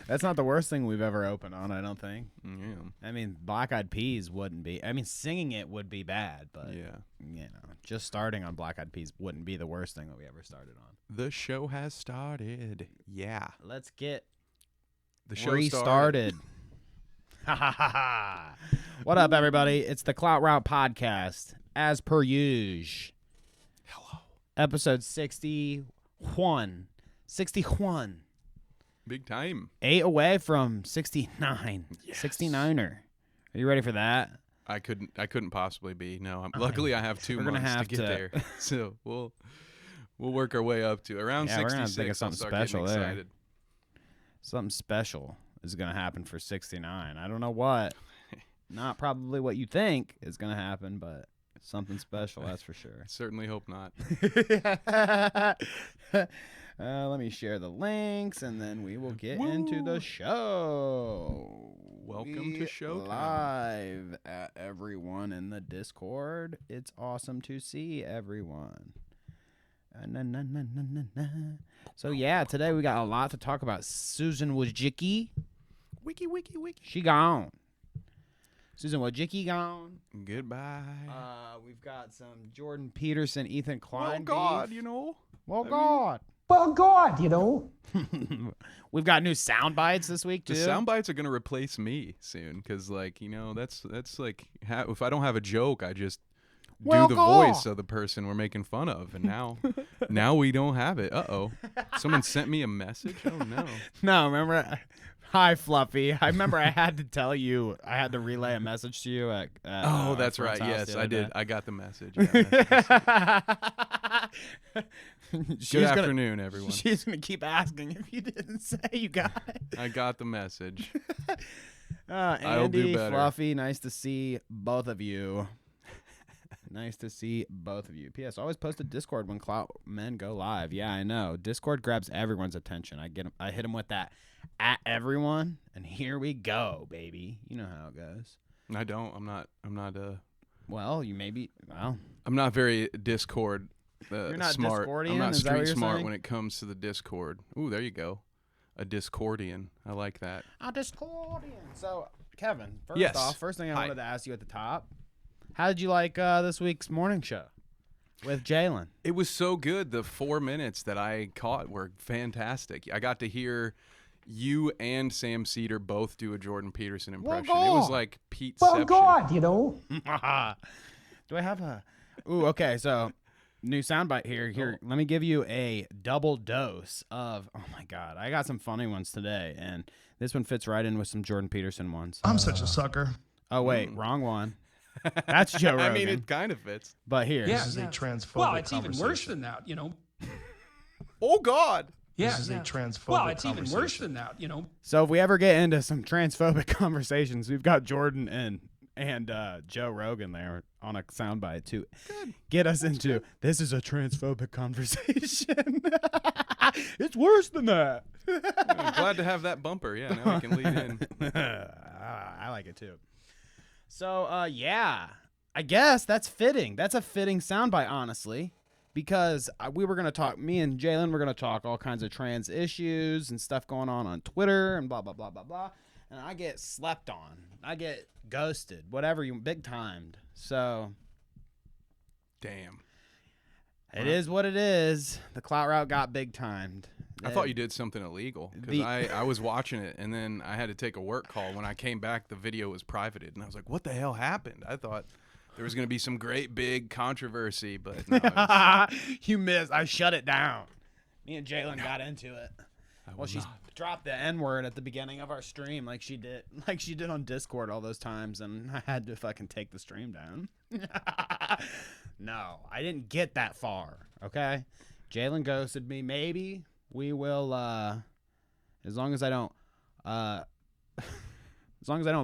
That's not the worst thing we've ever opened on, I don't think. Yeah. I mean, Black Eyed Peas wouldn't be. I mean, singing it would be bad, but Yeah. just starting on Black Eyed Peas wouldn't be the worst thing that we ever started on. The show has started. Yeah. Let's get The show restarted. Ha ha ha ha. What up, everybody? It's the Clout Route Podcast, as per usual. Hello. Episode 61. 61. Big time. 8 away from 69. Yes. 69er. Are you ready for that? I couldn't possibly be. No. Luckily I have 2 We're gonna months have to get there. So we'll work our way up to around 66. We're gonna have to think of something special there. Excited. Something special is going to happen for 69. I don't know what. Not probably what you think is going to happen, but something special, that's for sure. I certainly hope not. Let me share the links, and then we will get into the show. Welcome to Showtime. Live at everyone in the Discord. It's awesome to see everyone. So, yeah, today we got a lot to talk about. Susan Wojcicki. Wiki. She gone. Susan Wojcicki gone. Goodbye. We've got some Jordan Peterson, Ethan Klein. Oh, God, beef. you know. Well, God. Well, God, you know. We've got new sound bites this week, too. The sound bites are going to replace me soon because, like, you know, that's like if I don't have a joke, I just do the voice of the person we're making fun of. And now we don't have it. Uh-oh. Someone sent me a message? Oh, no. No, remember... Hi, Fluffy. I remember I had to tell you, I had to relay a message to you at oh, that's right. friend's house Yes, the I other did. day. I got the message. Yeah, Good gonna- afternoon, everyone. She's going to keep asking if you didn't say you got it. I got the message. Andy, do better. Fluffy, nice to see both of you. Nice to see both of you. P.S. Always post a Discord when Clout Men go live. Yeah, I know. Discord grabs everyone's attention. I hit him with that at everyone, and here we go, baby. You know how it goes. I don't. I'm not. Well, you maybe. Well, I'm not very Discord You're not smart. Discordian? I'm not Is that what street you're smart saying? when it comes to the Discord. Ooh, there you go. A Discordian. I like that. a Discordian. So, Kevin, Yes. first thing I Hi. wanted to ask you at the top, how did you like this week's morning show with Jalen? It was so good. The 4 minutes that I caught were fantastic. I got to hear you and Sam Seder both do a Jordan Peterson impression. It was like Peteception. Well, God, you know. Do I have a... Ooh, okay, so new soundbite here. Here, let me give you a double dose of... Oh, my God. I got some funny ones today, and this one fits right in with some Jordan Peterson ones. I'm such a sucker. Oh, wait, wrong one. That's Joe Rogan. I mean, it kind of fits. But here. This is a transphobic Well, it's even conversation. worse than that, you know. Oh, God. This is a transphobic Well, it's even conversation. worse than that, you know. So if we ever get into some transphobic conversations, we've got Jordan and Joe Rogan there on a soundbite to get us into this is a transphobic conversation. It's worse than that. I'm glad to have that bumper. Yeah, now we can lead in. I like it too. So yeah, I guess that's fitting. That's a fitting soundbite, honestly. Because we were going to talk, me and Jalen were going to talk all kinds of trans issues and stuff going on Twitter and blah, blah, blah, blah, blah. And I get slept on. I get ghosted, whatever you, big timed. So Damn. it is what it is. The Clout Route got big timed. I thought you did something illegal because I was watching it and then I had to take a work call. When I came back, the video was privated. And I was like, what the hell happened? I thought there was going to be some great big controversy, but no. You missed. I shut it down. Me and Jalen got into it. Well, she dropped the N-word at the beginning of our stream like she did on Discord all those times, and I had to fucking take the stream down. No, I didn't get that far, okay? Jalen ghosted me. Maybe we will, as long as I don't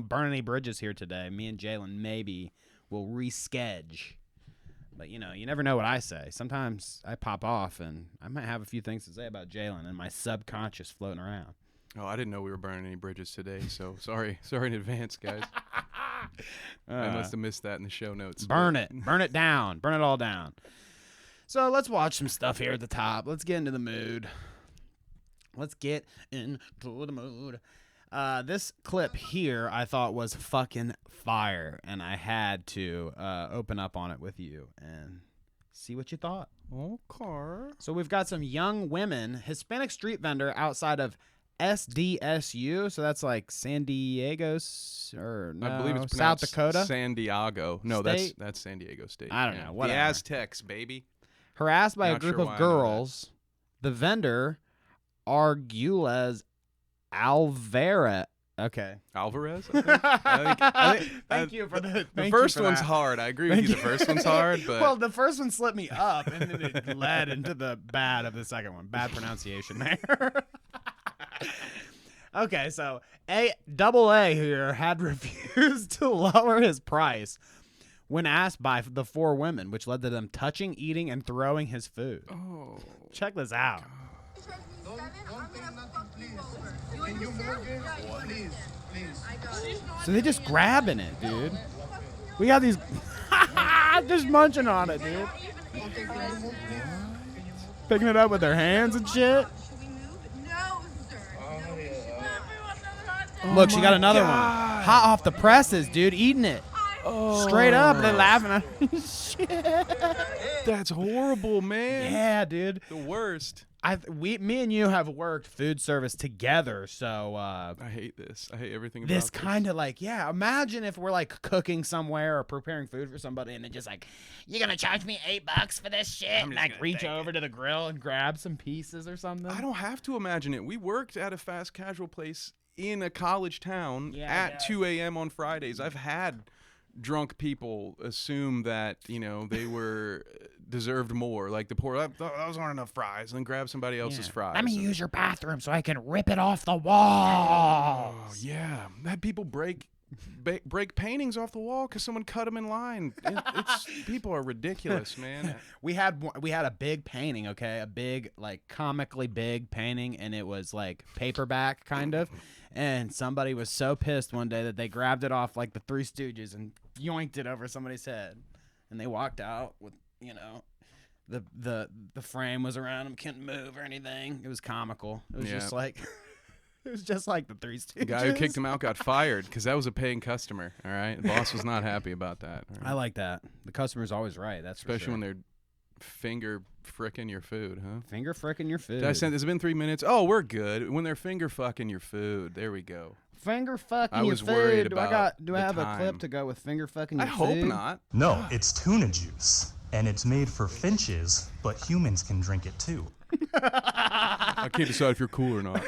burn any bridges here today, me and Jalen maybe will reschedule. But, you know, you never know what I say. Sometimes I pop off, and I might have a few things to say about Jalen and my subconscious floating around. Oh, I didn't know we were burning any bridges today, so sorry in advance, guys. I must have missed that in the show notes. Burn it down, burn it all down. So let's watch some stuff here at the top. Let's get into the mood. Let's get into the mood. This clip here I thought was fucking fire, and I had to open up on it with you and see what you thought. Okay. So we've got some young women, Hispanic street vendor outside of SDSU, so that's like San Diego's or no, I believe it's South pronounced Dakota. San Diego. No, State? that's San Diego State. I don't know, whatever. The Aztecs, baby. Harassed by a Not group sure of why I know that. girls, the vendor Argules Alvera. Okay. Alvarez. I think- Thank you for the. The first one's hard. I agree with you. The first one's hard, but Well, the first one slipped me up, and then it led into the bad of the second one. Bad pronunciation there. Okay, so AA here had refused to lower his price when asked by the four women, which led to them touching, eating, and throwing his food. oh, Check this out. So they just grabbing it, dude. We got these just munching on it, dude. Picking it up with their hands and shit. Look, she got another one. Hot off the presses, dude, eating it. Straight up, they're laughing at her. Shit. that's horrible, man. Yeah, dude. The worst. Me and you have worked food service together, so I hate this. I hate everything about this kind of like, yeah, imagine if we're like cooking somewhere or preparing food for somebody and they're just like, you're gonna charge me $8 for this shit? And like reach over to the grill and grab some pieces or something. I don't have to imagine it. We worked at a fast casual place in a college town at 2 a.m. on Fridays. I've had drunk people assume that, they were deserved more. Like the poor, those aren't enough fries, and then grab somebody else's fries. Let me use your bathroom so I can rip it off the wall. Oh, yeah. Had people break paintings off the wall because someone cut them in line. People are ridiculous, man. We had a big painting, okay, a big like comically big painting, and it was like paperback kind of. And somebody was so pissed one day that they grabbed it off like the Three Stooges and yoinked it over somebody's head, and they walked out with the frame was around them, couldn't move or anything. It was comical. It was just like. It was just like the Three Stooges. The guy who kicked him out got fired because that was a paying customer. All right, the boss was not happy about that. Right? I like that. The customer's always right. That's especially for sure. when they're finger fricking your food, huh? Finger fricking your food. Did I send? It's been 3 minutes. Oh, we're good. When they're finger fucking your food, there we go. Finger fucking I your was food. worried Do I about have the a clip time. to go with finger fucking I your hope food? not. No, it's tuna juice, and it's made for finches, but humans can drink it too. I can't decide if you're cool or not.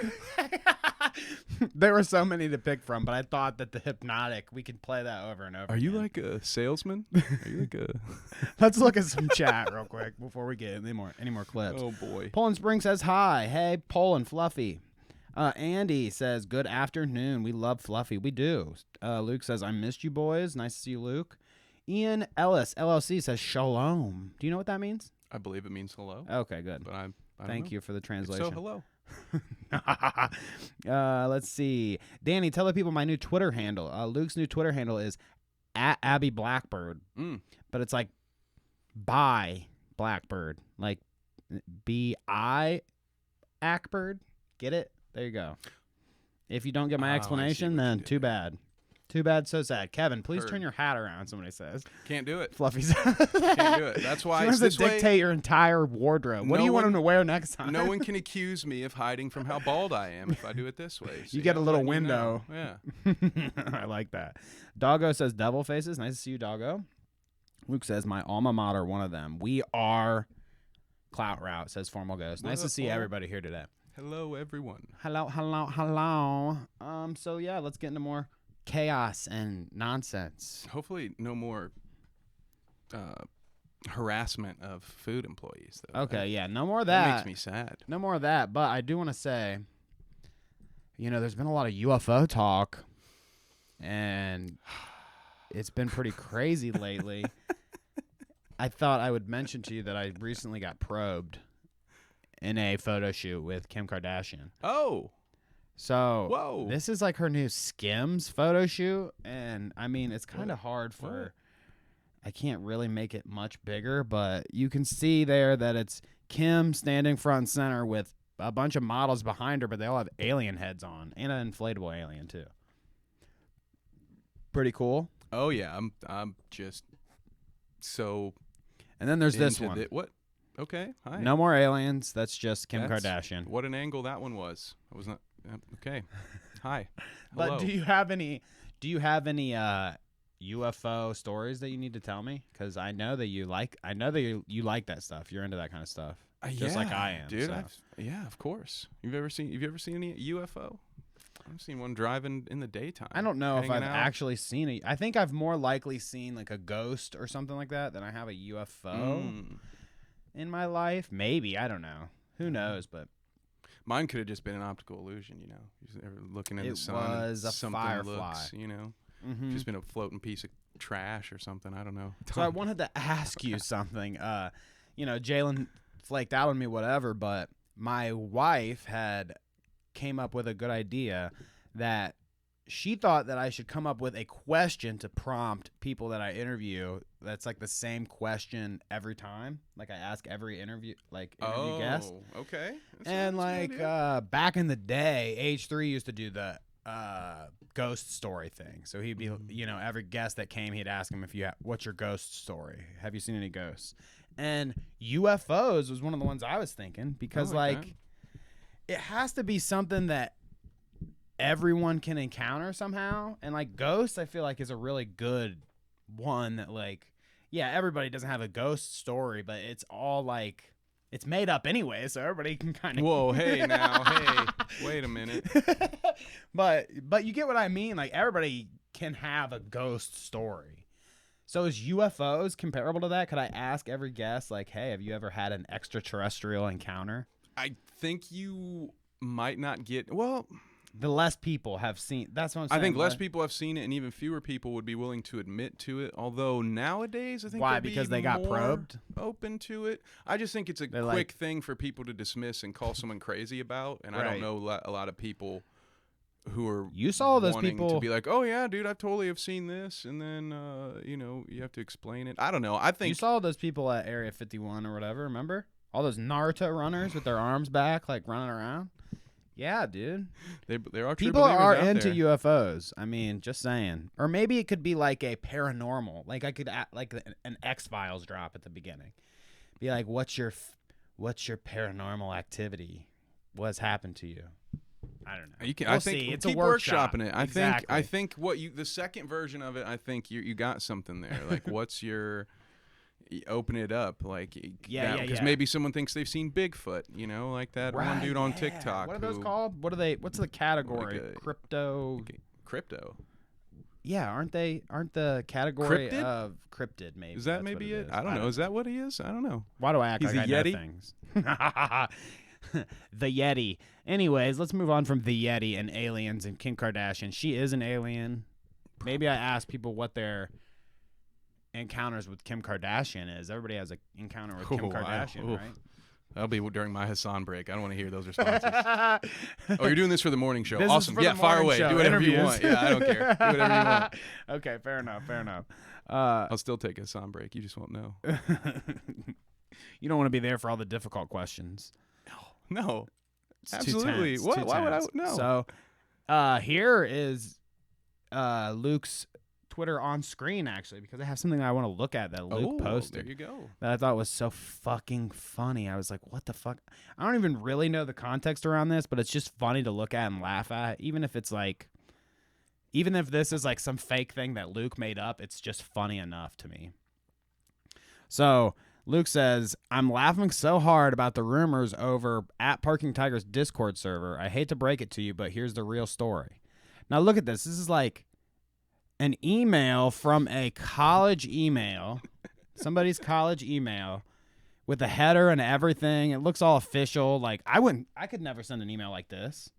There were so many to pick from, but I thought that the hypnotic, we could play that over and over. Are you again. like a salesman? Are you like a? Let's look at some chat real quick before we get any more clips. Oh boy. Poland Spring says hi. Hey, Poland Fluffy. Andy says good afternoon. We love Fluffy. We do. Luke says I missed you boys. Nice to see you, Luke. Ian Ellis LLC says shalom. Do you know what that means? I believe it means hello. Okay, good. But I Thank you for the It's translation. so hello. Let's see. Danny, tell the people my new Twitter handle. Luke's new Twitter handle is @Abby Blackbird, but it's like by Blackbird, like B-I Ackbird. Get it? There you go. If you don't get my Oh, I see explanation, what you then did too there. bad. Too bad, so sad. Kevin, please Heard. turn your hat around, somebody says. Can't do it. Fluffy's. Can't do it. That's why He it's wants to this way. dictate your entire wardrobe. What do No you want one- him to wear next time? No one can accuse me of hiding from how bald I am if I do it this way. See, get a I'm little letting you know. window. Yeah. I like that. Doggo says devil faces. Nice to see you, Doggo. Luke says my alma mater, one of them. We are Clout Route, says Formal Ghost. Nice What to up, see Paul? everybody here today. Hello, everyone. Hello, hello, hello. So yeah, let's get into more chaos and nonsense. Hopefully, no more harassment of food employees. Though. Okay, yeah, no more of That that. makes me sad. No more of that. But I do want to say, there's been a lot of UFO talk, and it's been pretty crazy lately. I thought I would mention to you that I recently got probed in a photo shoot with Kim Kardashian. Oh, So Whoa. this is like her new Skims photo shoot, and I mean it's kind of hard for. I can't really make it much bigger, but you can see there that it's Kim standing front and center with a bunch of models behind her, but they all have alien heads on and an inflatable alien too. Pretty cool. Oh yeah, I'm just so. And then there's this into one. what? Okay. Hi. No more aliens. That's just Kim That's- Kardashian. What an angle that one was. I was not. Okay. Hi. But Hello. do you have any UFO stories that you need to tell me? Because I know that you like you like that stuff. You're into that kind of stuff, just like I am, dude. so. Yeah, of course. Have you ever seen any UFO? I've seen one driving in the daytime. I don't know if I've hanging out. actually seen it. I think I've more likely seen like a ghost or something like that than I have a UFO in my life. Maybe, I don't know. Who knows? But Mine could have just been an optical illusion, you know. You're looking at It the sun. was a something firefly. Looks, you know, Mhm. just been a floating piece of trash or something. I don't know. So I wanted to ask you something. Jalen flaked out on me, whatever, but my wife came up with a good idea that she thought that I should come up with a question to prompt people that I interview. That's like the same question every time. Like I ask every interview guest. Okay. And like back in the day, H3 used to do the ghost story thing. So he'd be, every guest that came, he'd ask him what's your ghost story? Have you seen any ghosts? And UFOs was one of the ones I was thinking because it has to be something that everyone can encounter somehow. And like ghosts, I feel like is a really good one that everybody doesn't have a ghost story, but it's all like it's made up anyway, so everybody can kind of. Whoa, hey now, hey, wait a minute. But you get what I mean. Like everybody can have a ghost story. So is UFOs comparable to that? Could I ask every guest, like, hey, have you ever had an extraterrestrial encounter? I think you might not get The less people have seen. That's what I'm saying. I think less people have seen it, and even fewer people would be willing to admit to it. Although nowadays, I think Why? they'll be Because they even got more probed? open to it. I just think it's a They're quick thing for people to dismiss and call someone crazy about. And I Right. don't know a lot of people who are You saw those wanting people to be like, oh yeah, dude, I totally have seen this, and then you have to explain it. I don't know. I think You saw those people at Area 51 or whatever. Remember all those Naruto runners with their arms back, like running around? Yeah, dude. there are true People believers are out into there. UFOs. I mean, just saying. Or maybe it could be like a paranormal. Like I could like an X-Files drop at the beginning. Be like, what's your paranormal activity? What's happened to you? I don't know. You can. We'll I think see. It's keep a workshop. workshopping it. I Exactly. think the second version of it. I think you got something there. Like, what's your? You open it up, like because maybe someone thinks they've seen Bigfoot. You know, like that one dude on TikTok. What are those who- called? What are they? What's the category? Like a- Crypto. Crypto. Yeah, aren't the category Cryptid? of cryptid? Maybe Is that that's maybe what it? is. I don't know. Is that what he is? I don't know. Why do I act He's like a I know Yeti? things? The Yeti. Anyways, let's move on from the Yeti and aliens and Kim Kardashian. She is an alien. Maybe I ask people what their encounters with Kim Kardashian is. Everybody has an encounter with Kim Kardashian, right? That'll be during my Hassan break. I don't want to hear those responses. Oh, you're doing this for the morning show. This is Awesome. for Yeah, the fire morning away. show. Do whatever you Interviews. want. Yeah, I don't care. Do whatever you want. Okay, fair enough. I'll still take a Hassan break. You just won't know. You don't want to be there for all the difficult questions. No. It's too Absolutely. tense, What? too Why would I? tense. No. So, here is Luke's Twitter on screen, actually, because I have something I want to look at that Luke posted There you go. that I thought was so fucking funny. I was like, what the fuck? I don't even really know the context around this, but it's just funny to look at and laugh at. Even if this is like some fake thing that Luke made up, it's just funny enough to me. So Luke says, I'm laughing so hard about the rumors over at Parking Tigers Discord server. I hate to break it to you, but here's the real story. Now look at this. This is like an email from a college email, somebody's college email with a header and everything. It looks all official. Like I could never send an email like this.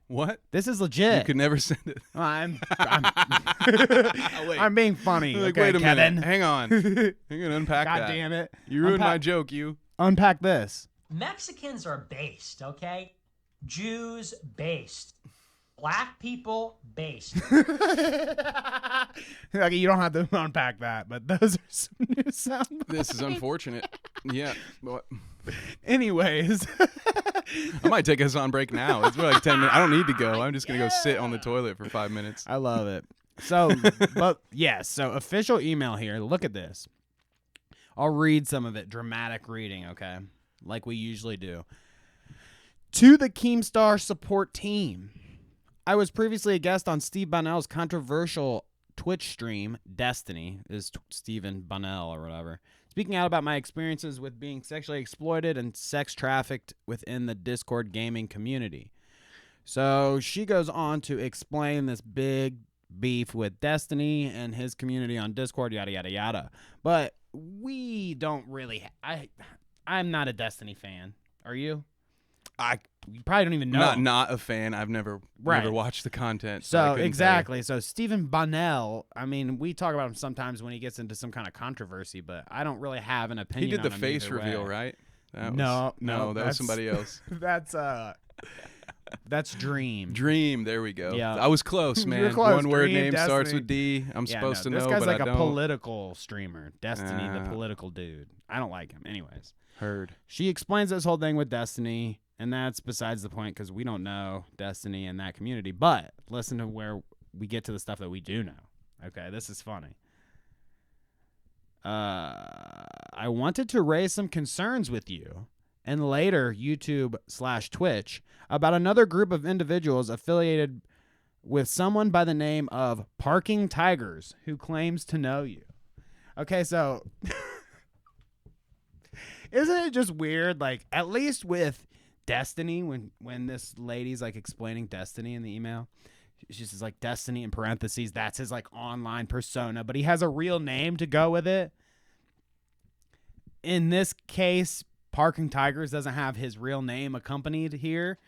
What? This is legit. You could never send it. I'm Wait. I'm being funny. Like, okay, wait a Kevin. minute. Hang on. You're going to unpack God that. damn it. You ruined my Unpack- joke, you. Unpack this. Mexicans are based, okay? Jews based. Black people based. Okay, you don't have to unpack that, but those are some new sound This is bites. unfortunate. Yeah. What? Anyways. I might take us on break now. It's like 10 minutes. I don't need to go. I'm just going to go sit on the toilet for 5 minutes. I love it. So, but yes, so official email here. Look at this. I'll read some of it. Dramatic reading, okay? Like we usually do. To the Keemstar support team. I was previously a guest on Steve Bunnell's controversial Twitch stream, Destiny, is Stephen Bunnell or whatever. Speaking out about my experiences with being sexually exploited and sex trafficked within the Discord gaming community. So she goes on to explain this big beef with Destiny and his community on Discord, yada, yada, yada. But we don't really... I'm not a Destiny fan. Are you? You probably don't even know. Not a fan. I've never watched the content. So exactly. So Stephen Bunnell, I mean, we talk about him sometimes when he gets into some kind of controversy, but I don't really have an opinion. He did the on him face either reveal, way. right? No, that was somebody else. That's Dream. Dream. There we go. Yeah. I was close, man. You're close. One word Dream, name Destiny. starts with D. I'm supposed to know, This guy's but like I a don't. political streamer. Destiny, the political dude. I don't like him. Anyways. Heard. She explains this whole thing with Destiny, and that's besides the point because we don't know Destiny and that community. But listen to where we get to the stuff that we do know. Okay, this is funny. I wanted to raise some concerns with you, and later YouTube/Twitch, about another group of individuals affiliated with someone by the name of Parking Tigers who claims to know you. Okay, so... Isn't it just weird? Like, at least with Destiny, when this lady's like explaining Destiny in the email, she's just like Destiny in parentheses. That's his like online persona, but he has a real name to go with it. In this case, Parking Tigers doesn't have his real name accompanied here.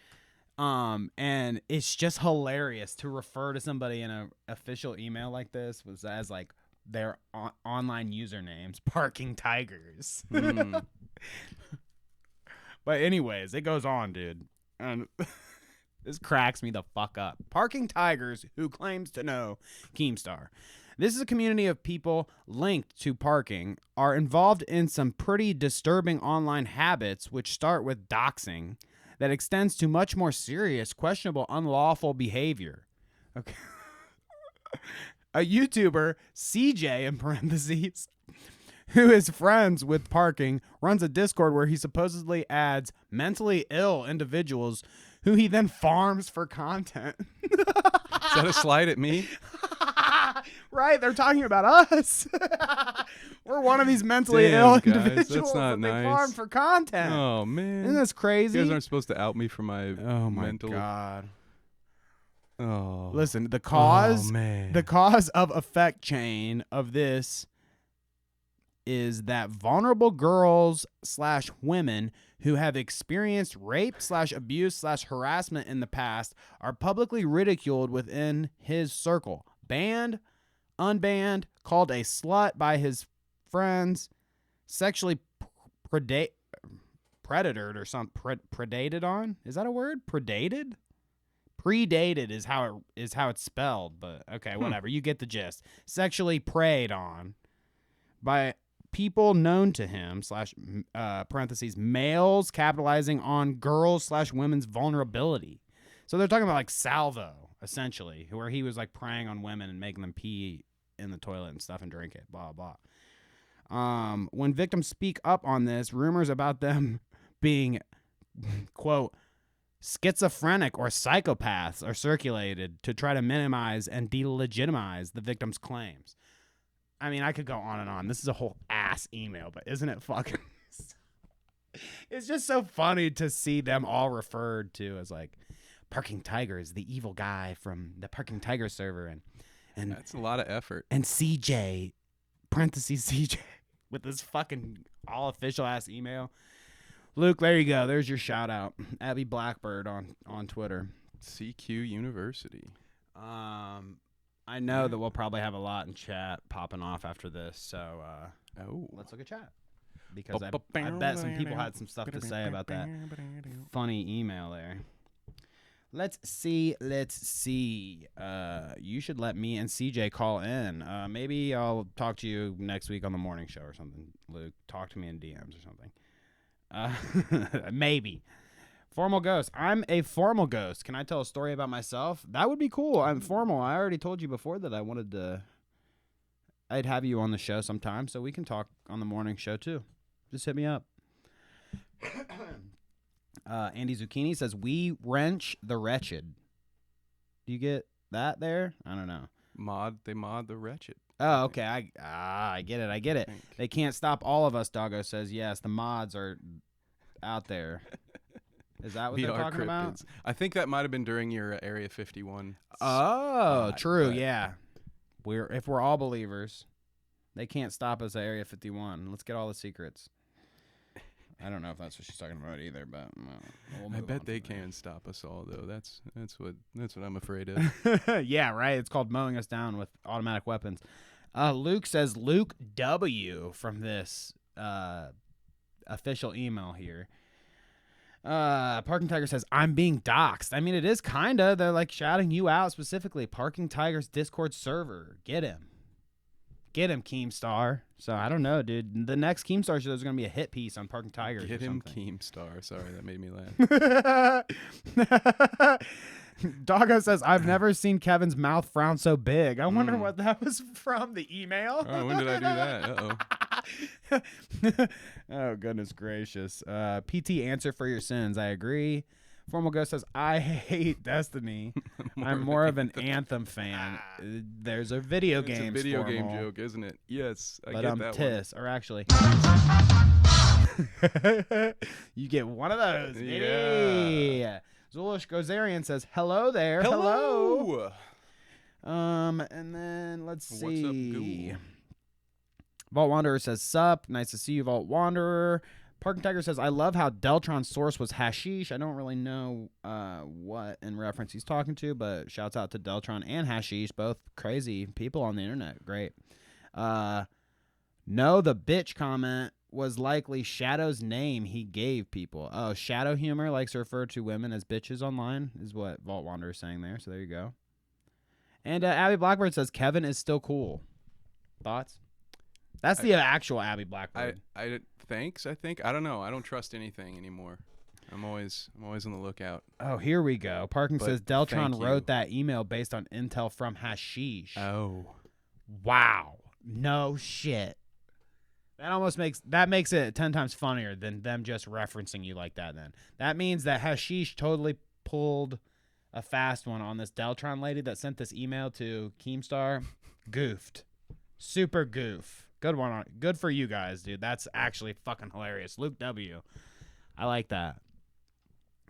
And it's just hilarious to refer to somebody in an official email like this was as like their online usernames, Parking Tigers. But anyways, it goes on, dude. And this cracks me the fuck up. Parking Tigers, who claims to know Keemstar. This is a community of people linked to parking, are involved in some pretty disturbing online habits, which start with doxing, that extends to much more serious, questionable, unlawful behavior. Okay. A YouTuber, CJ in parentheses, who is friends with parking, runs a Discord where he supposedly adds mentally ill individuals who he then farms for content. Is that a slide at me? Right, they're talking about us. We're one of these mentally Damn, ill guys, individuals that's not that they nice. farm for content. Oh, man. Isn't this crazy? You guys aren't supposed to out me for my Oh my mental... god. Oh. Listen, the cause Oh, man. the cause of effect chain of this is that vulnerable girls/women who have experienced rape/abuse/harassment in the past are publicly ridiculed within his circle. Banned, unbanned, called a slut by his friends, sexually predatored or something. Predated on? Is that a word? Predated? Predated is how it's spelled, but okay, whatever. You get the gist. Sexually preyed on by people known to him / parentheses males capitalizing on girls/women's vulnerability. So they're talking about like Salvo, essentially, where he was like preying on women and making them pee in the toilet and stuff and drink it, blah blah. When victims speak up on this, rumors about them being quote schizophrenic or psychopaths are circulated to try to minimize and delegitimize the victim's claims. I mean, I could go on and on. This is a whole ass email, but isn't it fucking... It's just so funny to see them all referred to as like Parking Tigers, the evil guy from the Parking Tiger server, and That's a lot of effort. and CJ, parentheses CJ, with this fucking all official ass email. Luke, there you go. There's your shout out. Abby Blackbird on Twitter. CQ University. I know that we'll probably have a lot in chat popping off after this, so let's look at chat. Because I bet some people had some stuff to say about that funny email there. Let's see. You should let me and CJ call in. Maybe I'll talk to you next week on the morning show or something, Luke. Talk to me in DMs or something. Maybe. Formal ghost. I'm a formal ghost. Can I tell a story about myself? That would be cool. I'm formal. I already told you before that I'd have you on the show sometime, so we can talk on the morning show too. Just hit me up. Andy Zucchini says, we wrench the wretched. Do you get that there? I don't know. They mod the wretched. Oh, okay. I get it. They can't stop all of us, Doggo says. Yes, the mods are out there. Is that what they're talking about? I think that might have been during your Area 51. Oh, true. Yeah. If we're all believers, they can't stop us at Area 51. Let's get all the secrets. I don't know if that's what she's talking about either, but I bet they can stop us all though. That's what I'm afraid of. Yeah, right. It's called mowing us down with automatic weapons. Luke says Luke W from this official email here. Parking Tiger says, I'm being doxxed. I mean, it is kinda. They're like shouting you out specifically. Parking Tiger's Discord server. Get him, Keemstar. So I don't know, dude. The next Keemstar show is gonna be a hit piece on Parking Tigers. Get or him, something. Keemstar. Sorry, that made me laugh. Doggo says, I've never seen Kevin's mouth frown so big. I wonder what that was from, the email. Oh, when did I do that? Uh-oh. Oh, goodness gracious. PT answer for your sins. I agree. Formal Ghost says, I hate Destiny. I'm more of an Anthem fan. There's a video game. It's a video game joke, isn't it? Yes, I but get that tis, or actually. You get one of those, baby. Yeah. Zulish Gozarian says, hello there. Hello. And then let's see. What's up, Ghoul? Vault Wanderer says, sup. Nice to see you, Vault Wanderer. Parking Tiger says, I love how Deltron's source was hashish. I don't really know what in reference he's talking to, but shouts out to Deltron and hashish, both crazy people on the internet. Great. No, the bitch comment was likely Shadow's name he gave people. Oh, Shadow humor likes to refer to women as bitches online, is what Vault Wanderer is saying there. So there you go. And Abby Blackbird says, Kevin is still cool. Thoughts? That's the actual Abby Blackbird. Thanks, I think. I don't know. I don't trust anything anymore. I'm always on the lookout. Oh, here we go. Parking says Deltron wrote that email based on intel from Hashish. Oh. Wow. No shit. That makes it 10 times funnier than them just referencing you like that then. That means that Hashish totally pulled a fast one on this Deltron lady that sent this email to Keemstar. Goofed. Super goof. Good one. Good for you guys, dude. That's actually fucking hilarious. Luke W. I like that.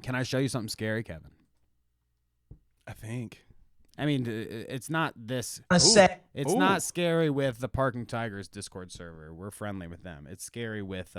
Can I show you something scary, Kevin? I think. I mean, it's not this. It's not scary with the Parking Tigers Discord server. We're friendly with them. It's scary with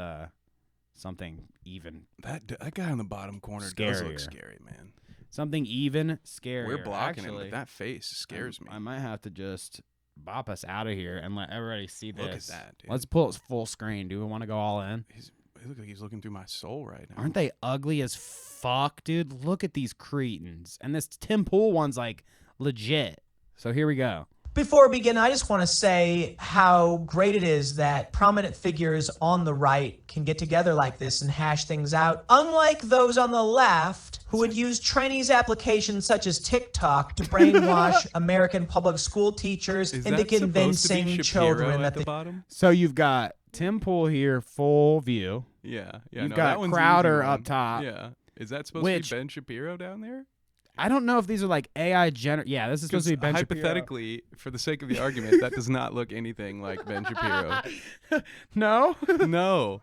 something even. That guy on the bottom corner does look scary, man. Something even scarier. We're blocking him, but that face scares me. I might have to just bop us out of here and let everybody see this. Look at that, dude. Let's pull it full screen. Do we want to go all in? He looks like he's looking through my soul right now. Aren't they ugly as fuck, dude? Look at these cretins. And this Tim Pool one's like legit. So here we go. Before we begin, I just want to say how great it is that prominent figures on the right can get together like this and hash things out, unlike those on the left who would use Chinese applications such as TikTok to brainwash American public school teachers into convincing children that the bottom. So you've got Tim Pool here, full view. Yeah. You've got Crowder up top. Yeah. Is that supposed to be Ben Shapiro down there? I don't know if these are like AI Yeah, this is supposed to be Ben hypothetically, Shapiro. for the sake of the argument, that does not look anything like Ben Shapiro. No? No.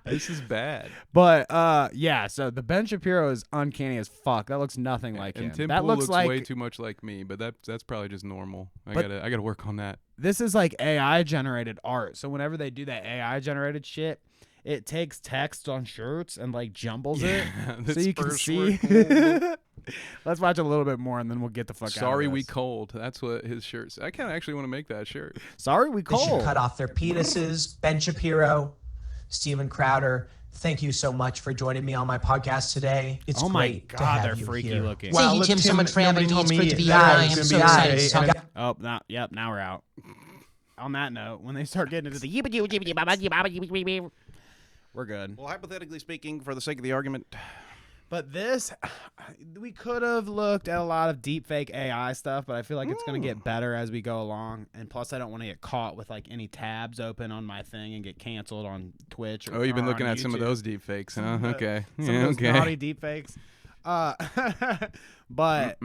This is bad. But yeah, so the Ben Shapiro is uncanny as fuck. That looks nothing like him. And Tim that Pool looks like way too much like me, but that's probably just normal. I gotta work on that. This is like AI generated art. So whenever they do that AI generated shit, it takes text on shirts and like jumbles it so you can see. Let's watch a little bit more and then we'll get the fuck out of this. Sorry we cold. That's what his shirt says. I kind of actually want to make that shirt. Sorry we cold. They should cut off their penises. Ben Shapiro, Steven Crowder, thank you so much for joining me on my podcast today. It's great to have they're you freaky here. looking. Thank you, Tim, so much for having me. It's great to be here. I am so excited to talk. Oh, now we're out. On that note, when they start getting into the We're good. Well, hypothetically speaking, for the sake of the argument, But this, we could have looked at a lot of deepfake AI stuff, but I feel like it's going to get better as we go along. And plus, I don't want to get caught with like any tabs open on my thing and get canceled on Twitch. Or, you've been or looking on at some of YouTube. those deep fakes, huh? Okay. Some of those naughty deepfakes. But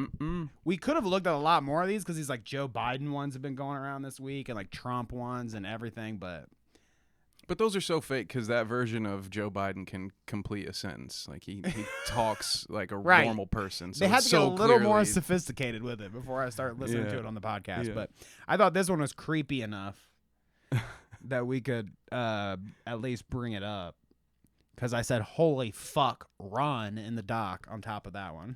we could have looked at a lot more of these because these like Joe Biden ones have been going around this week and like Trump ones and everything. But those are so fake because that version of Joe Biden can complete a sentence. Like he talks like a Right. normal person. So they had it's to so get a little more clearly- sophisticated with it before I start listening Yeah. to it on the podcast. Yeah. But I thought this one was creepy enough that we could at least bring it up. Because I said, holy fuck, run in the dock on top of that one.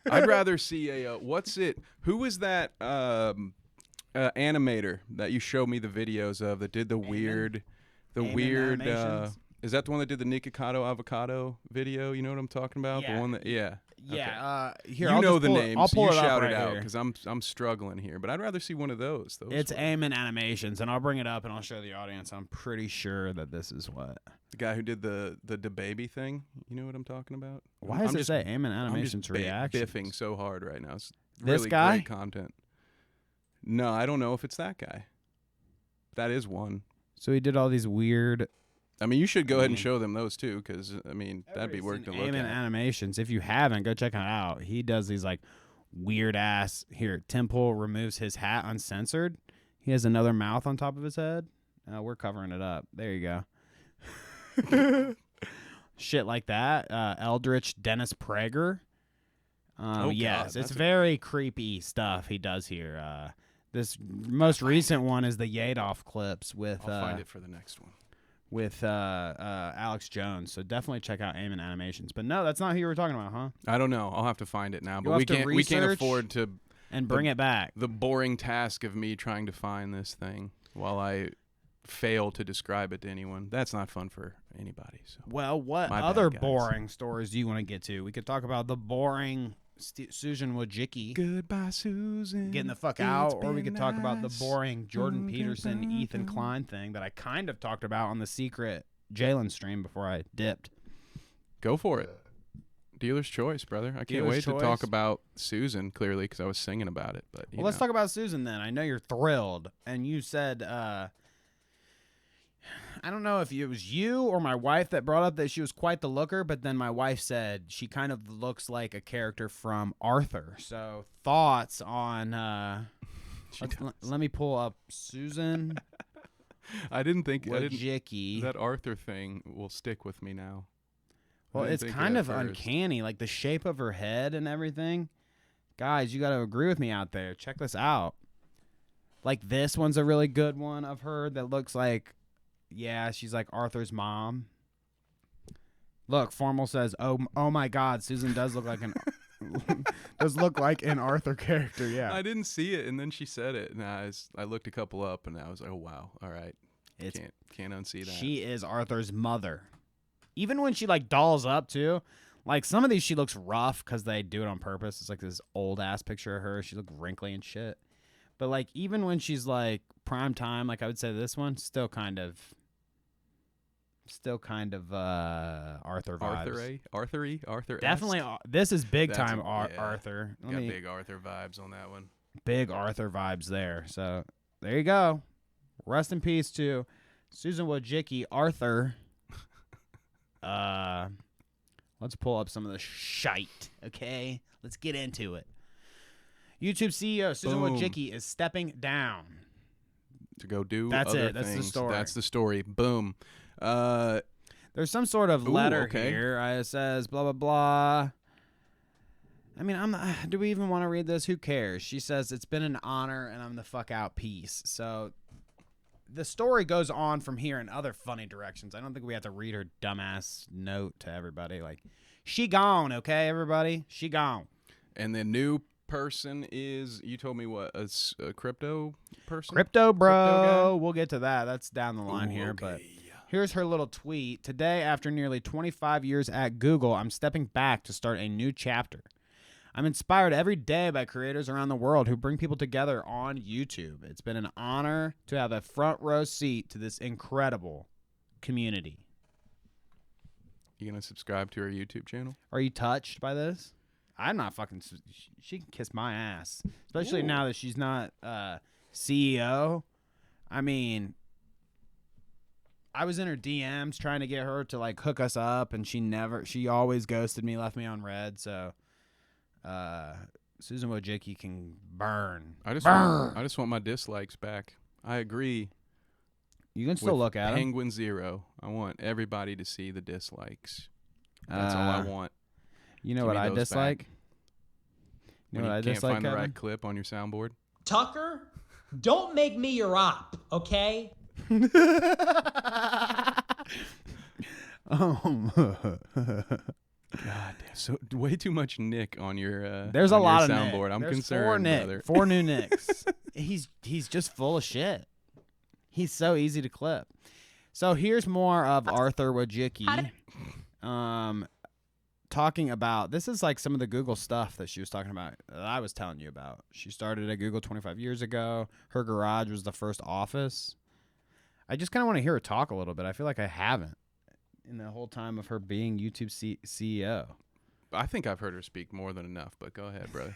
I'd rather see a what's it? Who was that animator that you showed me the videos of that did the weird, Animations? Is that the one that did the Nikocado avocado video? You know what I'm talking about? Yeah. The one that Yeah. You Here, I'll know just the pull names. I'll pull you it up shout right it out here. because I'm struggling here. But I'd rather see one of those. It's were- Amen Animations, and I'll bring it up and I'll show the audience. I'm pretty sure that this is what. the guy who did the baby thing. You know what I'm talking about? Why I'm does it just- say Amen I'm Animations just reactions? biffing so hard right now. It's This really guy? great content. No, I don't know if it's that guy. That is one. So he did all these weird I mean, you should go ahead and show them those too, because I mean that'd be worth to look Amen at. Animations. If you haven't, go check it out. He does these like weird ass. Here, Temple removes his hat uncensored. He has another mouth on top of his head. We're covering it up. There you go. Shit like that. Eldritch Dennis Prager. Yes, God, it's that's very creepy stuff he does here. This most recent one is the Yadoff clips with I'll find it for the next one. with Alex Jones. So definitely check out Amen Animations. But no, that's not who you were talking about, huh? I don't know. I'll have to find it now. You'll But have we to can't research afford to And bring it back. the boring task of me trying to find this thing while I fail to describe it to anyone. That's not fun for anybody. So Well, what My bad, other guys. boring stories do you want to get to? We could talk about the boring Susan Wojcicki goodbye, Susan. getting the fuck It's out, or we been could talk about the nice. boring Jordan Peterson, goodbye. Ethan Klein thing that I kind of talked about on the secret Jalen stream before I dipped. Go for it. Dealer's choice, brother. I can't Dealer's wait to talk choice. about Susan, clearly, because I was singing about it. But Well, let's talk about Susan then. I know you're thrilled, and you said, I don't know if it was you or my wife that brought up that she was quite the looker, but then my wife said she kind of looks like a character from Arthur. So thoughts on? Let me pull up Susan I didn't think Wojcicki. that Arthur thing will stick with me now. I Well, didn't it's think kind it of at first. uncanny, like the shape of her head and everything. Guys, you got to agree with me out there. Check this out. Like this one's a really good one of her that looks like, yeah, she's like Arthur's mom. Look, Formal says, "Oh my God, Susan does look like an does look like an Arthur character." Yeah, I didn't see it, and then she said it, and I looked a couple up, and I was like, oh wow, all right, it's can't unsee that. she is Arthur's mother. Even when she like dolls up too, like some of these she looks rough because they do it on purpose. It's like this old ass picture of her. She looked wrinkly and shit. But like even when she's like prime time, like I would say this one, still kind of Arthur vibes. Arthur. Definitely, this is big That's time a- yeah. Arthur. Got big Arthur vibes on that one. Big Arthur vibes there. So there you go. Rest in peace to Susan Wojcicki, Arthur. Let's pull up some of the shite. Okay, let's get into it. YouTube CEO Susan Boom. Wojcicki is stepping down. To go do That's other it. That's the things. story. That's the story. Boom. There's some sort of letter okay. here. It says blah blah blah. I mean, do we even want to read this? Who cares? She says it's been an honor, and I'm the fuck out. Peace. So the story goes on from here in other funny directions. I don't think we have to read her dumbass note to everybody. Like, she gone, okay, everybody? She gone. And the new person is, you told me what, a crypto person? Crypto, bro. Crypto guy? We'll get to that. That's down the line here, but here's her little tweet. Today, after nearly 25 years at Google, I'm stepping back to start a new chapter. I'm inspired every day by creators around the world who bring people together on YouTube. It's been an honor to have a front row seat to this incredible community. You gonna subscribe to her YouTube channel? Are you touched by this? I'm not fucking. She can kiss my ass, especially now that she's not CEO. I mean, I was in her DMs trying to get her to like hook us up, and she always ghosted me, left me on red. So, Susan Wojcicki can burn. I just want my dislikes back. I agree. You can still look at them. Penguin Zero. I want everybody to see the dislikes. That's all I want. You know Give what me I those dislike? back. You When know what I can't dislike, find the Kevin? right clip on your soundboard. Tucker, don't make me your op, okay? God damn. So way too much Nick on your There's on a lot your of soundboard. Nick. I'm There's concerned, brother. 4 new Nicks. He's just full of shit. He's so easy to clip. So here's more of Arthur Wojcicki talking about, this is like some of the Google stuff that she was talking about that I was telling you about. She started at Google 25 years ago. Her garage was the first office. I just kind of want to hear her talk a little bit. I feel like I haven't in the whole time of her being YouTube CEO. I think I've heard her speak more than enough, but go ahead, brother.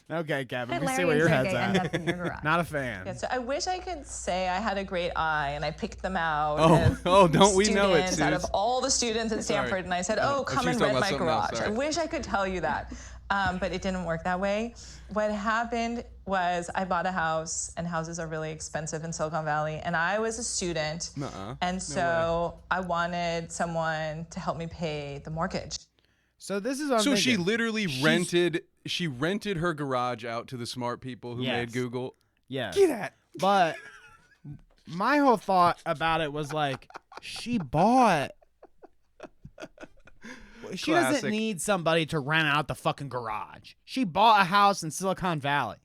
Okay, Kevin, we Larry see where your and head's Sergey end at. up in your garage. Not a fan. Yeah, so I wish I could say I had a great eye and I picked them out. Don't we know it, students out of Sus? all the students at Sorry. Stanford, and I said, "Oh, come she was and talking rent about my something else, garage." sorry. I wish I could tell you that, but it didn't work that way. What happened was I bought a house, and houses are really expensive in Silicon Valley, and I was a student, and so I wanted someone to help me pay the mortgage. So this is what I'm So she thinking. literally rented her garage out to the smart people who made Google. Yes. Get at. But my whole thought about it was like, she bought. She doesn't Classic. need somebody to rent out the fucking garage. She bought a house in Silicon Valley.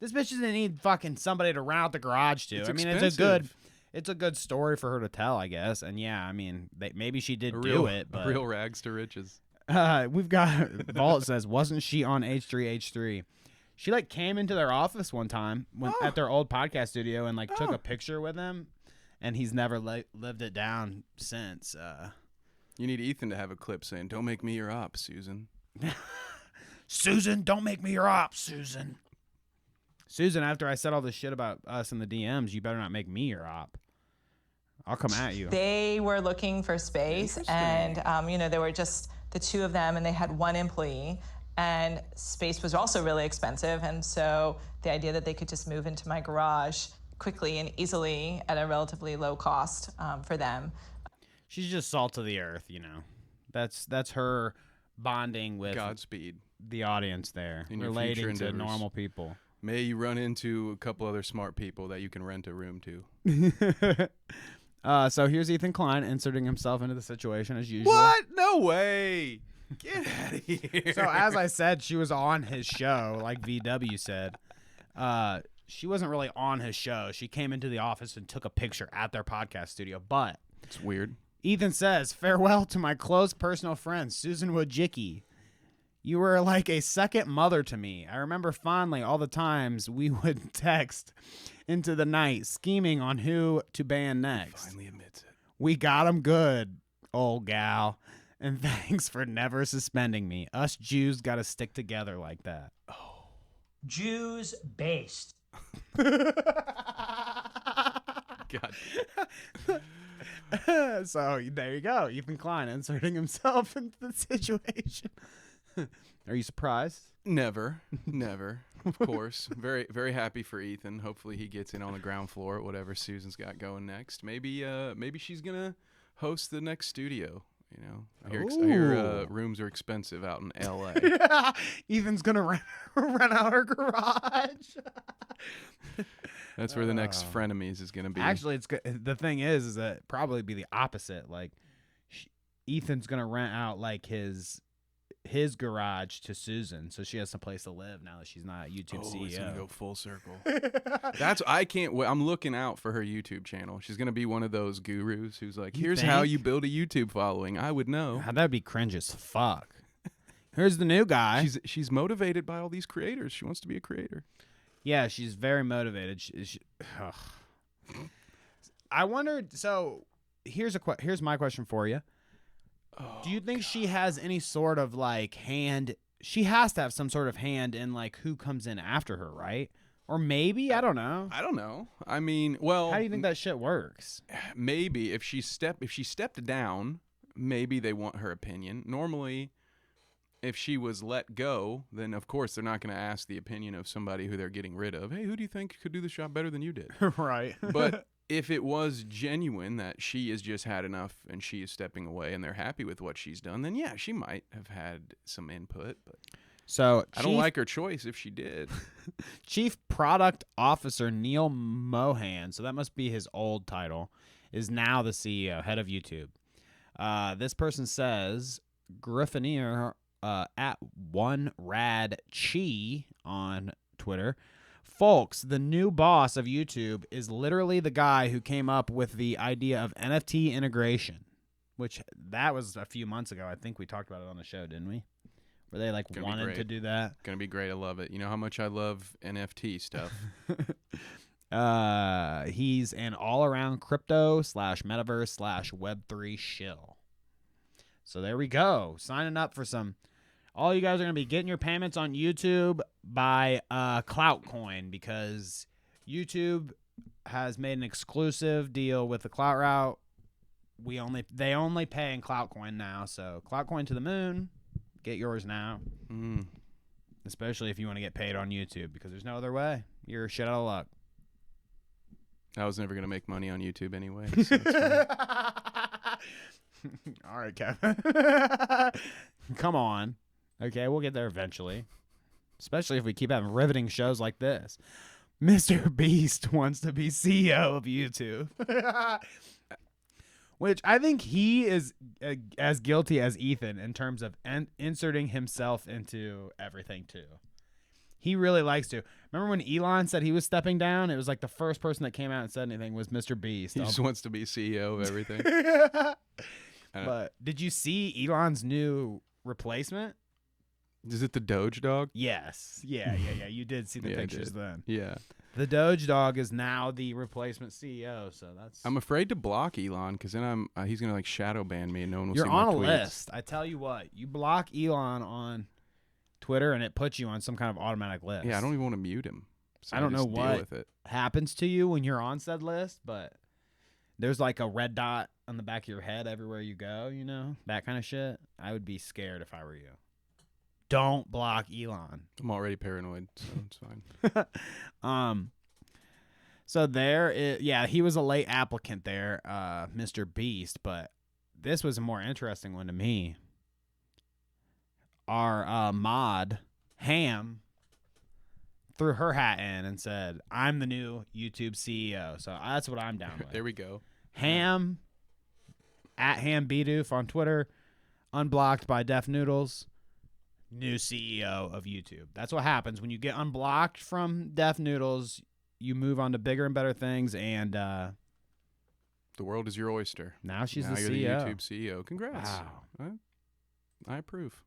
This bitch doesn't need fucking somebody to rent out the garage to. It's I mean, expensive. it's a good story for her to tell, I guess. And yeah, I mean, maybe she did A do it, but real rags to riches. we've got Vault says, wasn't she on H3H3? She like came into their office one time at their old podcast studio and like took a picture with him, and he's never lived it down since. You need Ethan to have a clip saying, "Don't make me your op, Susan." Susan, don't make me your op, Susan. Susan, after I said all this shit about us in the DMs, you better not make me your op. I'll come at you. They were looking for space, and there were just the two of them, and they had one employee, and space was also really expensive, and so the idea that they could just move into my garage quickly and easily at a relatively low cost for them. She's just salt of the earth, you know. That's her bonding with Godspeed. the audience there, In your relating future to endeavors. normal people. May you run into a couple other smart people that you can rent a room to. So here's Ethan Klein inserting himself into the situation as usual. What? No way. Get out of here. So as I said, she was on his show, like VW said. She wasn't really on his show. She came into the office and took a picture at their podcast studio. But It's weird. Ethan says, farewell to my close personal friend, Susan Wojcicki. You were like a second mother to me. I remember fondly all the times we would text into the night, scheming on who to ban next. Finally admits it. We got him good, old gal. And thanks for never suspending me. Us Jews got to stick together like that. Jews based. God. So there you go. Ethan Klein inserting himself into the situation. Are you surprised? Never. Of course. Very, very happy for Ethan. Hopefully he gets in on the ground floor at whatever Susan's got going next. Maybe she's gonna host the next studio. You know, I hear rooms are expensive out in L.A. Yeah. Ethan's gonna rent out her garage. That's where the next frenemies is gonna be. Actually, the thing is that it'd probably be the opposite. Like, Ethan's gonna rent out like his garage to Susan, so she has some place to live now that she's not a YouTube CEO. It's gonna go full circle. I can't wait. I'm looking out for her YouTube channel. She's gonna be one of those gurus who's like, here's how you build a YouTube following. I would know. That'd be cringe as fuck. Here's the new guy. She's motivated by all these creators. She wants to be a creator. Yeah, she's very motivated. I wondered, so here's my question for you. Do you think she has any sort of like hand? She has to have some sort of hand in like who comes in after her, right? Or maybe I don't know. I don't know. I mean, well, How do you think that shit works? Maybe if she stepped down, maybe they want her opinion. Normally, if she was let go, then of course they're not going to ask the opinion of somebody who they're getting rid of. Hey, who do you think could do the job better than you did? Right. But if it was genuine that she has just had enough and she is stepping away and they're happy with what she's done, then yeah, she might have had some input. But So I don't like her choice if she did. Chief Product Officer Neil Mohan, so that must be his old title, is now the CEO, head of YouTube. This person says, Griffinier at OneRadChi on Twitter. Folks, the new boss of YouTube is literally the guy who came up with the idea of NFT integration, which that was a few months ago. I think we talked about it on the show, didn't we? Where they like wanted to do that. Gonna be great. I love it. You know how much I love NFT stuff. He's an all-around crypto / metaverse / Web3 shill. So there we go. Signing up for some. All you guys are going to be getting your payments on YouTube by Clout Coin because YouTube has made an exclusive deal with the Clout route. They only pay in Clout Coin now. So Clout Coin to the moon. Get yours now. Especially if you want to get paid on YouTube because there's no other way. You're shit out of luck. I was never going to make money on YouTube anyway. So it's fine. All right, Kevin. Come on. Okay, we'll get there eventually. Especially if we keep having riveting shows like this. Mr. Beast wants to be CEO of YouTube. Which I think he is as guilty as Ethan in terms of inserting himself into everything, too. He really likes to. Remember when Elon said he was stepping down? It was like the first person that came out and said anything was Mr. Beast. He just wants to be CEO of everything. But did you see Elon's new replacement? Is it the Doge dog? Yes. Yeah. You did see the Yeah, I pictures did. then. Yeah. The Doge dog is now the replacement CEO, so that's... I'm afraid to block Elon because then he's gonna like shadow ban me and no one will You're see on my a tweets. list. I tell you what, you block Elon on Twitter and it puts you on some kind of automatic list. Yeah, I don't even want to mute him. So I don't know just deal what with it. happens to you when you're on said list, but there's like a red dot on the back of your head everywhere you go, you know, that kind of shit. I would be scared if I were you. Don't block Elon. I'm already paranoid, so it's fine. So he was a late applicant there, Mr. Beast, but this was a more interesting one to me. Our mod, Ham, threw her hat in and said, I'm the new YouTube CEO. So that's what I'm down with. There we go. Ham, at HamBidoof on Twitter, unblocked by Def Noodles, new CEO of YouTube. That's what happens when you get unblocked from Def Noodles. You move on to bigger and better things, and The world is your oyster. now she's Now the you're CEO. the YouTube CEO. Congrats. Wow. I approve.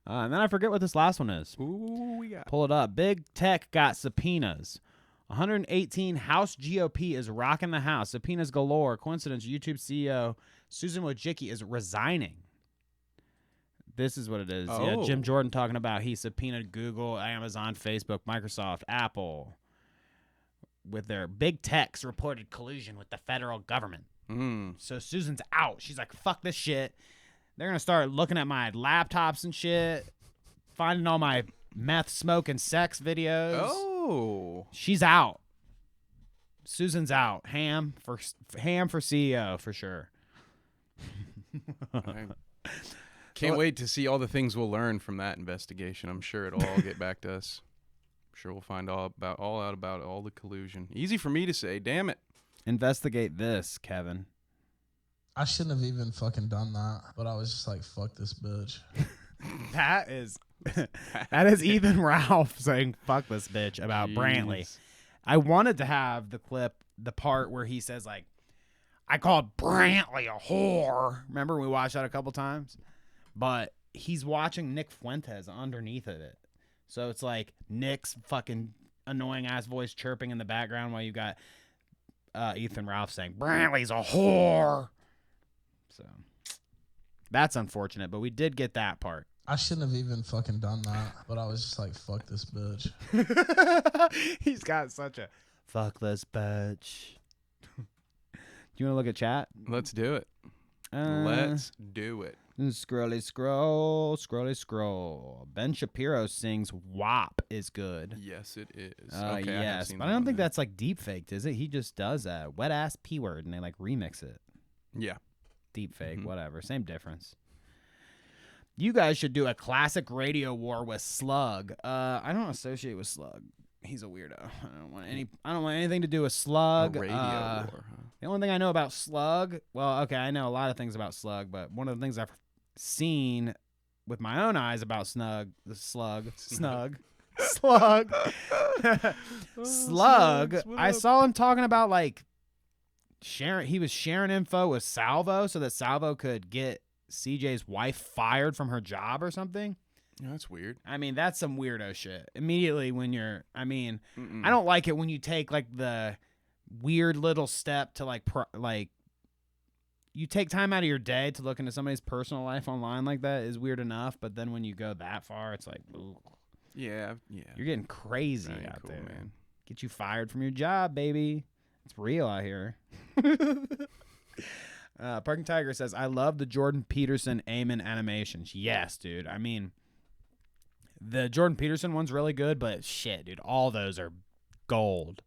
And then I forget what this last one is. Ooh, we got. Pull it up. Big Tech got subpoenas. 118 House GOP is rocking the House. Subpoenas galore. Coincidence, YouTube CEO Susan Wojcicki is resigning. This is what it is. Yeah, Oh. Jim Jordan talking about he subpoenaed Google, Amazon, Facebook, Microsoft, Apple with their big tech's reported collusion with the federal government. So Susan's out. She's like, fuck this shit. They're going to start looking at my laptops and shit, finding all my meth, smoke, and sex videos. Oh. She's out. Susan's out. Ham for CEO for sure. I can't wait to see all the things we'll learn from that investigation. I'm sure it'll all get back to us. I'm sure we'll find all out about all the collusion. Easy for me to say. Damn it. Investigate this, Kevin. I shouldn't have even fucking done that, but I was just like, fuck this bitch. That is Ethan Ralph saying fuck this bitch about Jeez. Brantley. I wanted to have the clip, the part where he says like, I called Brantley a whore. Remember we watched that a couple times? But he's watching Nick Fuentes underneath of it. So it's like Nick's fucking annoying ass voice chirping in the background while you got Ethan Ralph saying Brantley's a whore. So that's unfortunate, but we did get that part. I shouldn't have even fucking done that, but I was just like, fuck this bitch. He's got such a fuck this bitch. Do you want to look at chat? Let's do it. Let's do it. Scrolly scroll. Ben Shapiro sings WAP is good. Yes, it is. Yes, but I don't think that's like deep faked, is it? He just does that wet ass P word and they like remix it. Yeah. Deep fake, whatever. Same difference. You guys should do a classic radio war with Slug. I don't associate with Slug. He's a weirdo. I don't want anything to do with Slug. A radio war, huh? The only thing I know about Slug, well, okay, I know a lot of things about Slug, but one of the things I've seen with my own eyes about Slug, I saw him talking about like he was sharing info with Salvo so that Salvo could get CJ's wife fired from her job or something. Yeah, that's weird. I mean, that's some weirdo shit. Immediately when you're, I don't like it when you take like the weird little step to like you take time out of your day to look into somebody's personal life online like that is weird enough, but then when you go that far, it's like, ooh. Yeah. You're getting crazy out cool, there, man. Get you fired from your job, baby. It's real out here. Parking Tiger says, I love the Jordan Peterson Eamon animations. Yes, dude. I mean, the Jordan Peterson one's really good, but shit, dude, all those are gold.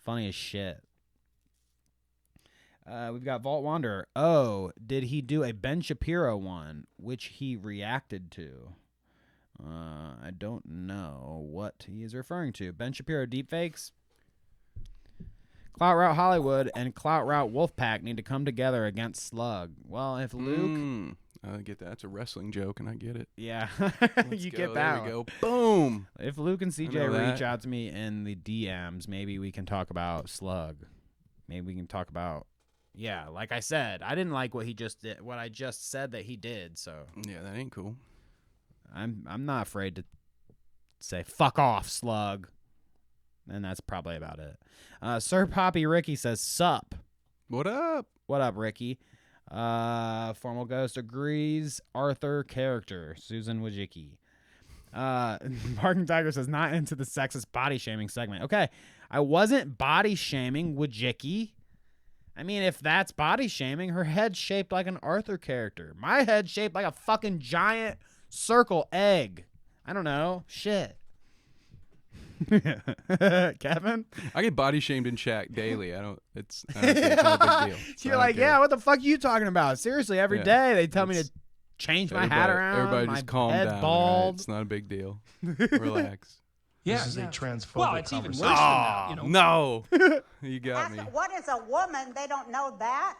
Funny as shit. We've got Vault Wanderer. Oh, did he do a Ben Shapiro one, which he reacted to? I don't know what he is referring to. Ben Shapiro deepfakes? Clout Route Hollywood and Clout Route Wolfpack need to come together against Slug. Well, if Luke... I get that. It's a wrestling joke, and I get it. Yeah. You go. get that. There we go. Boom. If Luke and CJ reach out to me in the DMs, maybe we can talk about Slug. Maybe we can talk about... Yeah, like I said, I didn't like what he just did, what I just said that he did, so... Yeah, that ain't cool. I'm not afraid to say, fuck off, Slug. And that's probably about it. Sir Poppy Ricky says, sup. What up? What up, Ricky? Formal Ghost agrees. Arthur character. Susan Wojcicki. Barking Tiger says, not into the sexist body shaming segment. Okay, I wasn't body shaming Wojcicki. I mean, if that's body shaming, her head's shaped like an Arthur character. My head's shaped like a fucking giant circle egg. I don't know. Shit. Kevin? I get body shamed in chat daily. I don't think it's not a big deal. You're like, yeah, what the fuck are you talking about? Seriously, every day they tell me to change my hat around. Everybody my just calm head down. bald. Right? It's not a big deal. Relax. This is a transphobic Well, it's even worse than conversation. that, you know. No. You got me. What is a woman? They don't know that.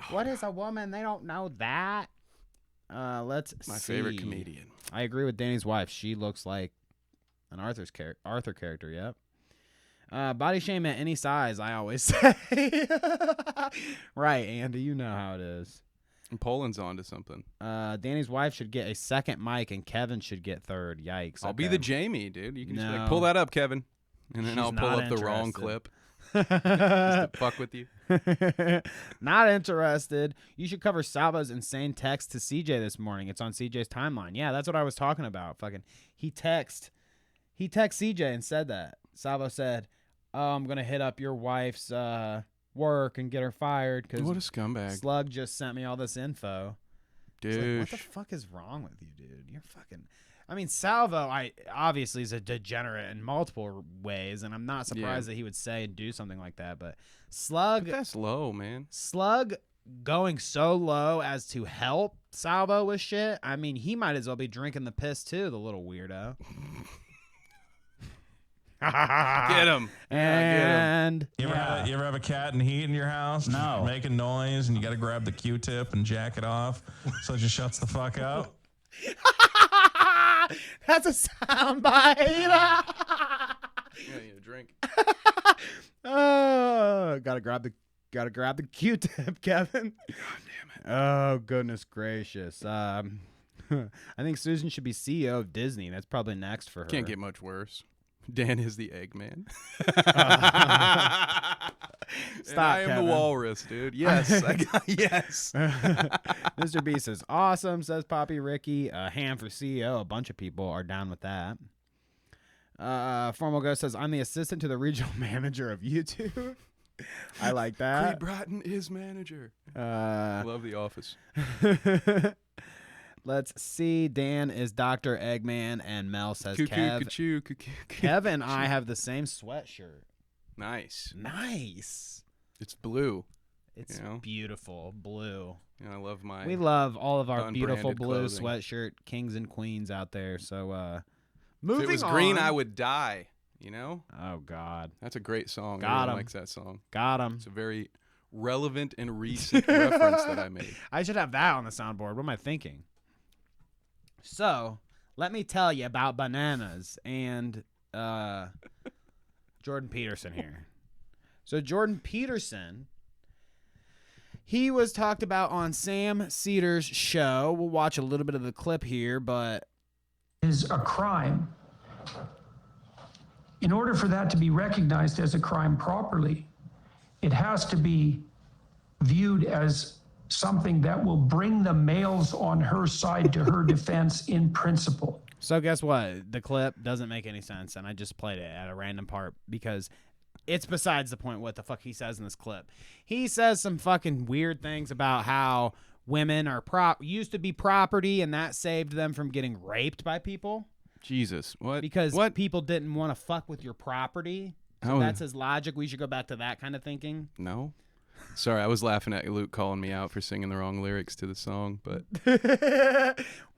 What is a woman? They don't know that. Let's see. My favorite comedian. I agree with Danny's wife. She looks like an Arthur character, yep. Body shame at any size, I always say. Right, Andy, you know how it is. And Poland's on to something. Danny's wife should get a second mic and Kevin should get third. Yikes. I'll be the Jamie, dude. You can just be No. like, pull that up, Kevin. And then She's I'll pull not up the wrong interested. clip. Just to fuck with you. Not interested. You should cover Salvo's insane text to CJ this morning. It's on CJ's timeline. Yeah, that's what I was talking about. Fucking he text CJ and said that. Salvo said, "Oh, I'm gonna hit up your wife's work and get her fired because What a scumbag. Slug just sent me all this info." It's like, Dude. what the fuck is wrong with you, dude? You're fucking. I mean, Salvo, obviously is a degenerate in multiple ways, and I'm not surprised that he would say and do something like that. But Slug, That's low, man. Slug going so low as to help Salvo with shit. I mean, he might as well be drinking the piss too, the little weirdo. Get him. And You ever have a cat in heat in your house? No. Making noise, and you got to grab the Q-tip and jack it off so it just shuts the fuck up. That's a soundbite. Yeah, you a drink. Oh, gotta grab the Q-tip, Kevin. God damn it. Oh, goodness gracious. I think Susan should be CEO of Disney. That's probably next for her. Can't get much worse. Dan is the Eggman. Stop, I am Kevin. the walrus, dude. Yes. Yes. Mr. B says, awesome, says Poppy Ricky. Ham for CEO. A bunch of people are down with that. Formal Ghost says, I'm the assistant to the regional manager of YouTube. I like that. Creed Bratton is manager. Love The Office. Let's see. Dan is Dr. Eggman, and Mel says, Kev and I have the same sweatshirt. Nice. Nice. It's blue. It's beautiful. Blue. I love my. We love all of our beautiful unbranded blue clothing. sweatshirt kings and queens out there. So, If moving it was on. green, I would die. You know? Oh, God. That's a great song. Got Everyone him. likes that song. Got him. It's a very relevant and recent reference that I made. I should have that on the soundboard. What am I thinking? So, let me tell you about bananas and Jordan Peterson here. So, Jordan Peterson, he was talked about on Sam Seder's show. We'll watch a little bit of the clip here, but... is a crime. In order for that to be recognized as a crime properly, it has to be viewed as something that will bring the males on her side to her defense in principle. So guess what? The clip doesn't make any sense, and I just played it at a random part because it's besides the point what the fuck he says in this clip. He says some fucking weird things about how women are used to be property, and that saved them from getting raped by people. Jesus, what? Because people didn't want to fuck with your property. So that's his logic. We should go back to that kind of thinking. No. Sorry, I was laughing at Luke calling me out for singing the wrong lyrics to the song, but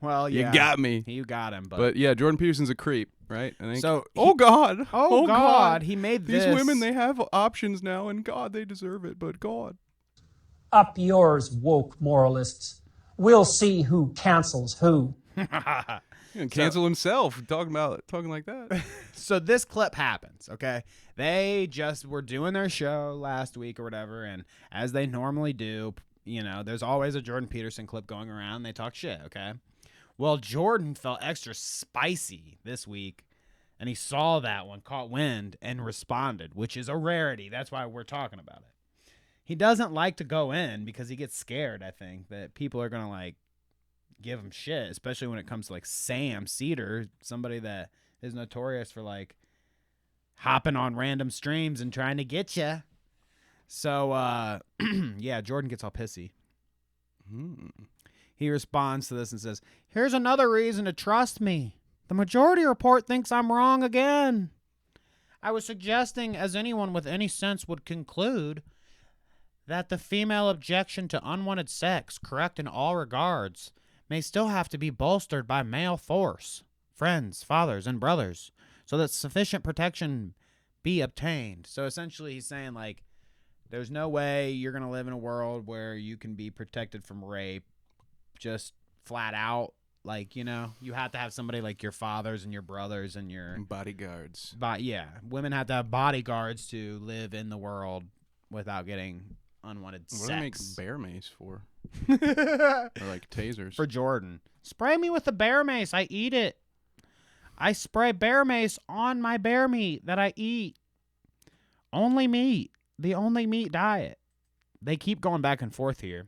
well, yeah, you got me. You got him, but yeah, Jordan Peterson's a creep, right? I think. So, oh God, he made this. These women, they have options now, and God, they deserve it. But God, Up yours, woke moralists. We'll see who cancels who. and cancel himself talking like that. So this clip happens, okay? They just were doing their show last week or whatever, and as they normally do, you know, there's always a Jordan Peterson clip going around, and they talk shit, okay? Well, Jordan felt extra spicy this week, and he saw that one, caught wind, and responded, which is a rarity. That's why we're talking about it. He doesn't like to go in because he gets scared, I think, that people are going to, like, give him shit, especially when it comes to, like, Sam Seder, somebody that is notorious for, like, hopping on random streams and trying to get you. So, yeah, Jordan gets all pissy. He responds to this and says, here's another reason to trust me. The majority report thinks I'm wrong again. I was suggesting, as anyone with any sense would conclude, that the female objection to unwanted sex, correct in all regards, may still have to be bolstered by male force, friends, fathers, and brothers, so that sufficient protection be obtained. So essentially he's saying, like, there's no way you're going to live in a world where you can be protected from rape just flat out. Like, you know, you have to have somebody like your fathers and your brothers and your bodyguards. Yeah, women have to have bodyguards to live in the world without getting unwanted sex. What do they make bear mace for? Or like tasers. For Jordan. Spray me with the bear mace. I eat it. I spray bear mace on my bear meat that I eat. Only meat. The only meat diet. They keep going back and forth here.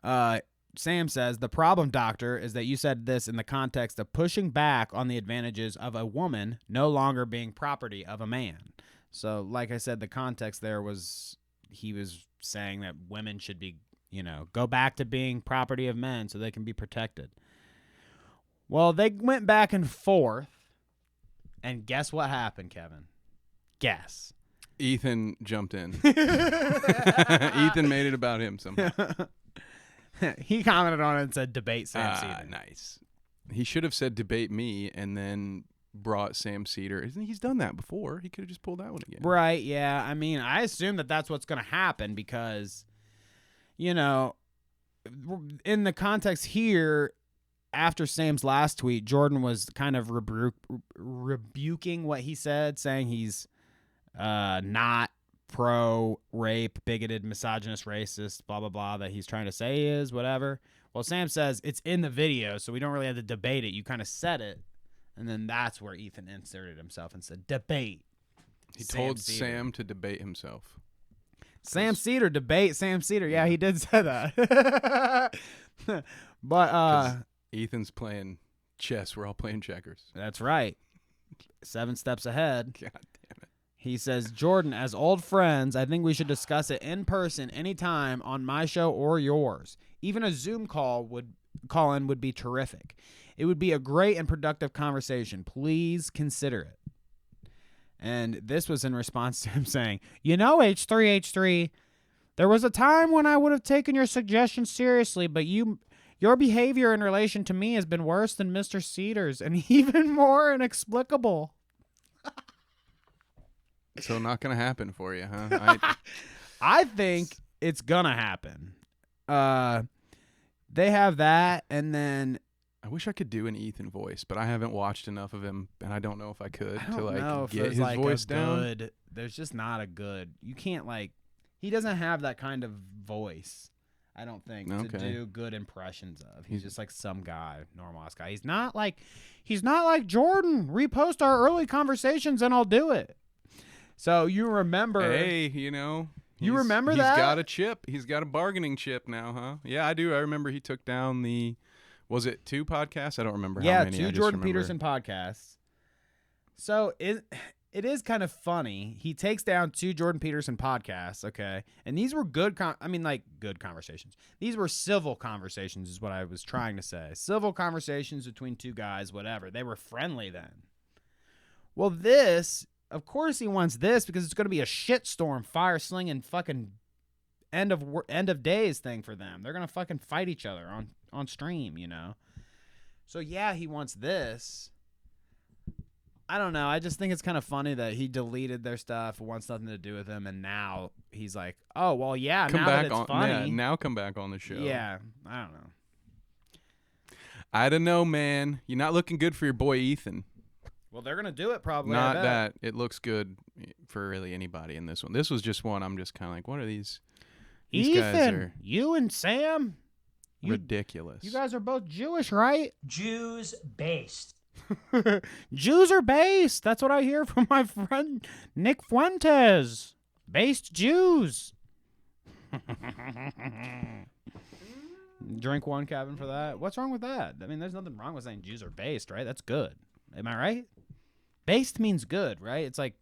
Sam says, the problem, doctor, is that you said this in the context of pushing back on the advantages of a woman no longer being property of a man. So, like I said, the context there was he was saying that women should be, you know, go back to being property of men so they can be protected. Well, they went back and forth, and guess what happened, Kevin? Guess. Ethan jumped in. Ethan made it about him somehow. He commented on it and said, debate Sam Seder. Nice. He should have said debate me and then brought Sam Seder. He's done that before. He could have just pulled that one again. Right, yeah. I mean, I assume that that's what's going to happen because, you know, in the context here, after Sam's last tweet, Jordan was kind of rebuking what he said, saying he's not pro-rape, bigoted, misogynist, racist, blah, blah, blah, that he's trying to say is, whatever. Well, Sam says it's in the video, so we don't really have to debate it. You kind of said it, And then that's where Ethan inserted himself and said, debate. He told Sam to debate himself. Sam Seder, debate Sam Seder. Yeah, he did say that. But Ethan's playing chess. We're all playing checkers. That's right. 7 steps ahead. God damn it. He says, Jordan, as old friends, I think we should discuss it in person anytime on my show or yours. Even a Zoom call-in would be terrific. It would be a great and productive conversation. Please consider it. And this was in response to him saying, H3H3, there was a time when I would have taken your suggestion seriously, but your behavior in relation to me has been worse than Mr. Seder's and even more inexplicable. So not going to happen for you, huh? I think it's going to happen. They have that, and then I wish I could do an Ethan voice, but I haven't watched enough of him, and I don't know if I could get his voice down. There's just not a good. You can't he doesn't have that kind of voice. I don't think to do good impressions of. He's just like some guy, normal ass guy. He's not like Jordan. Repost our early conversations and I'll do it. So you remember? Hey, you remember that? He's got a chip. He's got a bargaining chip now, huh? Yeah, I do. I remember he took down was it 2 podcasts? I don't remember how many. 2 Jordan Peterson podcasts. So it is kind of funny. He takes down 2 Jordan Peterson podcasts, okay? And these were good conversations. These were civil conversations is what I was trying to say. Civil conversations between 2 guys, whatever. They were friendly then. Well, of course he wants this because it's going to be a shitstorm, fire slinging fucking end of days thing for them. They're going to fucking fight each other on stream, So yeah, he wants this. I don't know. I just think it's kind of funny that he deleted their stuff, wants nothing to do with them, and now he's like, oh, well, yeah, come now back that it's on, funny. Yeah, now come back on the show. Yeah, I don't know. I don't know, man. You're not looking good for your boy Ethan. Well, they're going to do it probably. Not that. It looks good for really anybody in this one. This was just one I'm just kind of like, what are these? These Ethan, guys are you and Sam. Ridiculous. You guys are both Jewish, right? Jews based. Jews are based. That's what I hear from my friend Nick Fuentes. Based Jews. Drink one, Kevin, for that. What's wrong with that? I mean, there's nothing wrong with saying Jews are based, right? That's good. Am I right? Based means good, right? It's like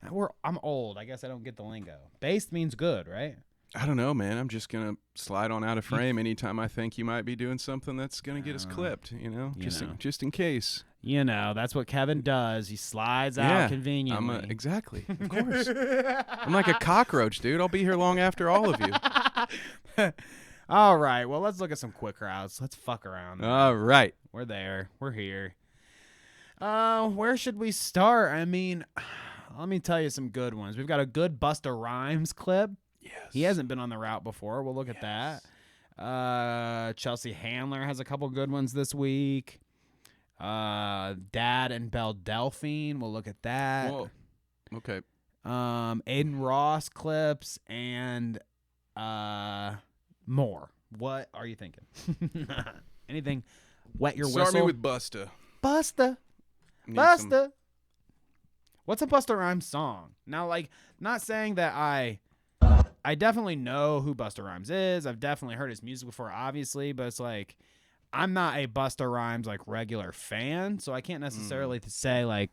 I'm old. I guess I don't get the lingo. Based means good, right? I don't know, man. I'm just going to slide on out of frame anytime I think you might be doing something that's going to get us clipped, just in case. That's what Kevin does. He slides out conveniently. Exactly. Of course. I'm like a cockroach, dude. I'll be here long after all of you. All right. Well, let's look at some quick routes. Let's fuck around. All right. We're there. We're here. Where should we start? I mean, let me tell you some good ones. We've got a good Busta Rhymes clip. Yes. He hasn't been on the route before. We'll look at that. Chelsea Handler has a couple good ones this week. Dad and Belle Delphine. We'll look at that. Whoa. Okay. Aiden Ross clips and more. What are you thinking? Anything wet your whistle? Start me with Busta. Busta. What's a Busta Rhymes song? Now, not saying that I definitely know who Busta Rhymes is. I've definitely heard his music before, obviously, but it's like I'm not a Busta Rhymes regular fan, so I can't necessarily say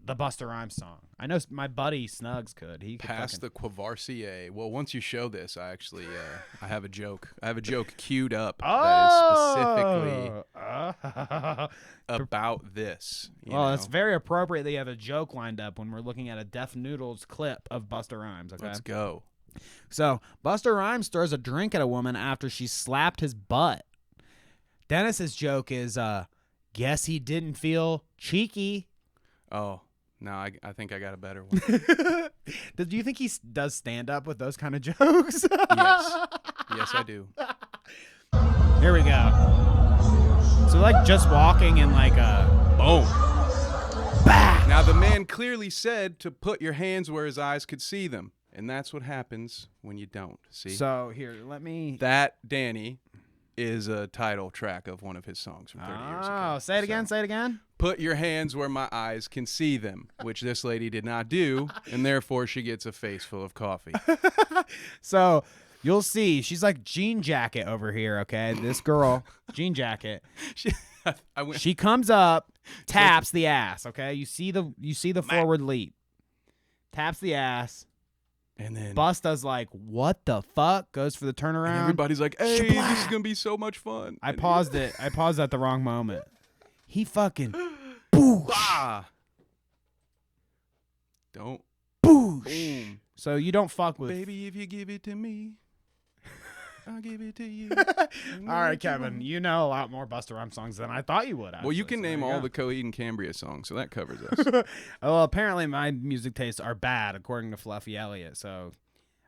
the Busta Rhymes song. I know my buddy Snugs could. He could Pass the Courvoisier. Well, once you show this, I actually I have a joke. I have a joke queued up that is specifically about this. Well, it's very appropriate that you have a joke lined up when we're looking at a Def Noodles clip of Busta Rhymes. Okay, let's go. So Busta Rhymes throws a drink at a woman after she slapped his butt. Dennis's joke is, guess he didn't feel cheeky. Oh. No, I think I got a better one. Do you think he does stand up with those kind of jokes? Yes, I do. Here we go. So just walking and boom. Bah! Now the man clearly said to put your hands where his eyes could see them. And that's what happens when you don't. See? So here, let me. That, Danny, is a title track of one of his songs from 30 years ago. Oh, say it again. put your hands where my eyes can see them, which this lady did not do, and therefore she gets a face full of coffee. So you'll see, she's like jean jacket over here, okay? This girl, jean jacket. She comes up, taps the ass, okay? You see the forward leap. Taps the ass. And then Busta's like, what the fuck? Goes for the turnaround. And everybody's like, hey, Shablah! this is going to be so much fun. I paused it. I paused at the wrong moment. He fucking boosh. Bah! Don't. Boosh. Boom. So you don't fuck with. Baby, if you give it to me, I'll give it to you. All right, Kevin, you know a lot more Busta Rhymes songs than I thought you would. Actually. Well, you can name all the Coheed and Cambria songs, so that covers us. Well, apparently my music tastes are bad, according to Fluffy Elliott. So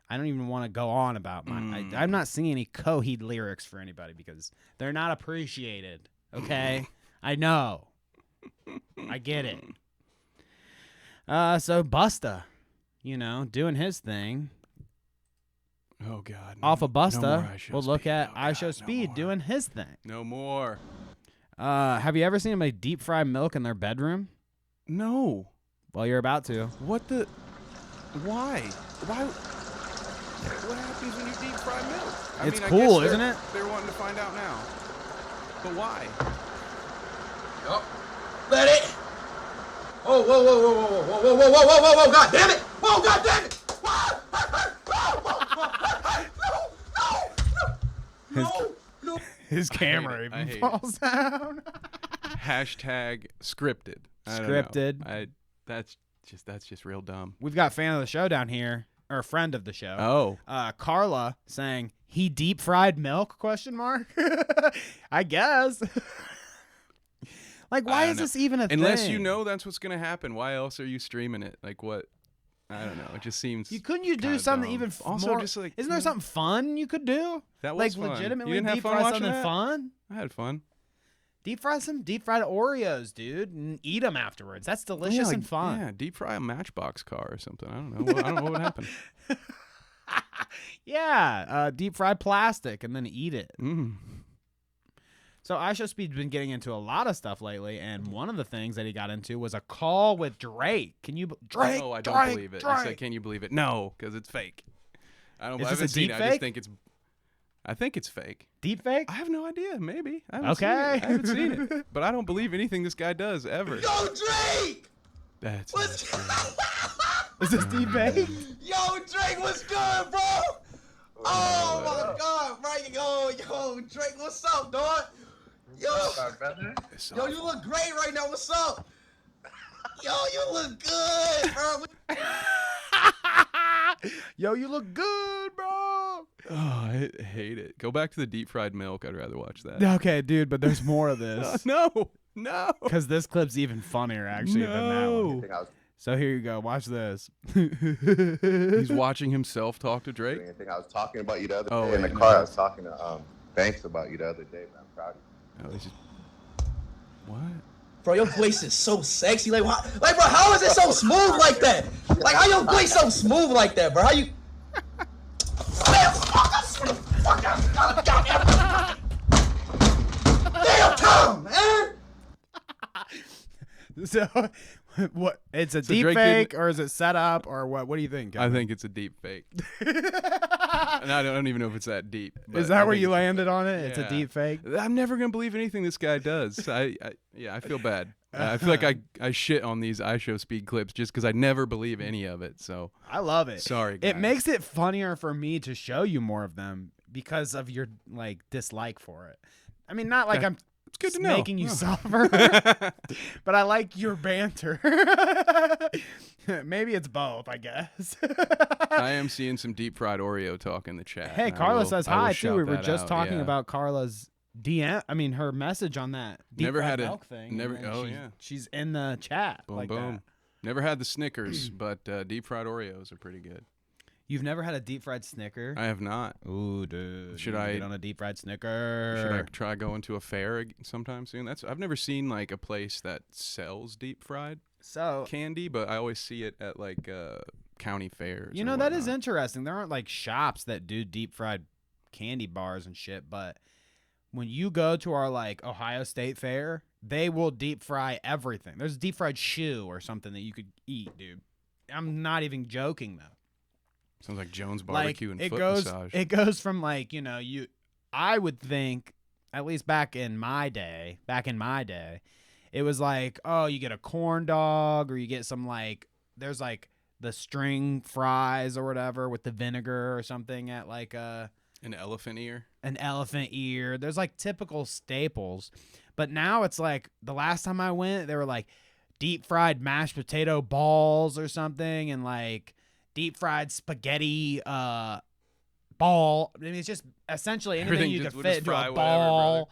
I don't even want to go on about mine. I'm not singing any Coheed lyrics for anybody because they're not appreciated. Okay, I know. I get it. So Busta, doing his thing. Oh, God. Off of Busta, no we'll look at IShowSpeed doing his thing. No more. Have you ever seen anybody deep fry milk in their bedroom? No. Well, you're about to. What the? Why? What happens when you deep fry milk? It's cool, isn't it? They're wanting to find out now. But why? Yup. Let it. Oh, whoa, whoa, whoa, whoa, whoa, whoa, whoa, whoa, whoa, whoa, God damn it! Whoa, God damn it! His camera even falls down. Hashtag scripted. I don't Scripted. know. That's just real dumb. We've got fan of the show down here, or friend of the show. Oh. Carla saying he deep fried milk? ? I guess. Like, why is this even a thing? Unless you know that's what's gonna happen. Why else are you streaming it? Like what? I don't know. It just seems. Couldn't you do something dumb. even Also, more? just like Isn't there something fun you could do? That was like fun. legitimately You didn't have deep fun fry watching something that? fun? I had fun. Deep fry some deep fried Oreos, dude, and eat them afterwards. That's delicious and fun. Yeah, deep fry a Matchbox car or something. I don't know. I don't know what would happen. Yeah, deep fried plastic and then eat it. Mm. So IShowSpeed's been getting into a lot of stuff lately, and one of the things that he got into was a call with Drake. Can you Drake? Oh, I don't Drake, believe it. Drake. He said, "Can you believe it?" No, because it's fake. I don't. Is I this haven't a seen deep it. fake? I just think it's. I think it's fake. Deep fake? I have no idea. Maybe. I haven't Okay. Seen it. I haven't seen it, but I don't believe anything this guy does ever. Yo, Drake! That's What's not true. Is this deep fake? Yo, Drake, what's good, bro? Oh my God, right? Yo, Drake, what's up, dog? Yo, yo, you look great right now. What's up? Yo, you look good, bro. Yo, you look good, bro. Oh, I hate it. Go back to the deep fried milk. I'd rather watch that. Okay, dude, but there's more of this. No. Because this clip's even funnier, actually, than that one. So here you go. Watch this. He's watching himself talk to Drake. I was talking about you the other Oh, day in the wait, car. no. I was talking to Banks about you the other day, man. I'm proud of you. Oh, he's just... What? Bro, your voice is so sexy. Like, bro, how is it so smooth like that? Like, how your voice so smooth like that, bro? How you? Damn, Tom, man. So, what? It's a deep Drake fake, didn't- or is it set up, or what? What do you think? I think it's a deep fake. And I don't even know if it's that deep. but Is I that where think you it's- landed on it? It's a Yeah. deep fake. I'm never gonna believe anything this guy does. I feel bad. I feel like I shit on these IShowSpeed clips just because I never believe any of it. So I love it. Sorry, guys. It makes it funnier for me to show you more of them because of your dislike for it. I mean, not like I'm it's good to know. making you suffer, but I like your banter. Maybe it's both, I guess. I am seeing some deep fried Oreo talk in the chat. Hey, and Carla I will- says I will hi too. shout We were that just out, talking yeah. about Carla's DM. I mean, her message on that deep Never fried had a- milk thing. never- and then oh, yeah. she's in the chat. Boom, like boom. that. Never had the Snickers, but deep fried Oreos are pretty good. You've never had a deep fried Snicker? I have not. Ooh, dude. Should you I get on a deep fried Snicker? Should I try going to a fair sometime soon? I've never seen like a place that sells deep fried candy, but I always see it at like county fairs. You or know, that is whatnot. interesting. There aren't like shops that do deep fried candy bars and shit, but when you go to our like Ohio State Fair, they will deep fry everything. There's a deep fried shoe or something that you could eat, dude. I'm not even joking though. Sounds like Jones Barbecue and foot massage. It goes from like, you know, I would think, at least back in my day, it was like, oh, you get a corn dog or you get some like, there's like the string fries or whatever with the vinegar or something at like an elephant ear. An elephant ear. There's like typical staples. But now it's like the last time I went, they were like deep fried mashed potato balls or something and like deep fried spaghetti ball. I mean, it's just essentially anything you can fit into a ball.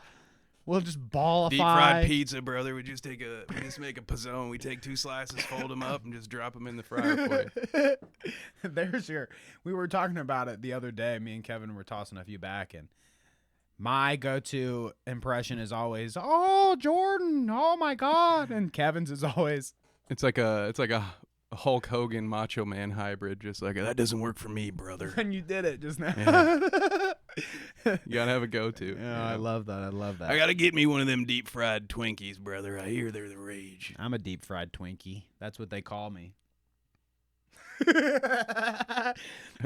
We'll just ballify. Deep fried pizza, brother. We just make a pizzone. We take 2 slices, fold them up, and just drop them in the fryer for you. We were talking about it the other day. Me and Kevin were tossing a few back, and my go-to impression is always, "Oh, Jordan! Oh my God!" And Kevin's is always, It's like a Hulk Hogan Macho Man hybrid. Just like that doesn't work for me, brother. And you did it just now. Yeah. You gotta have a go-to. Yeah, I love that. I gotta get me one of them deep fried Twinkies, brother. I hear they're the rage. I'm a deep fried Twinkie. That's what they call me. I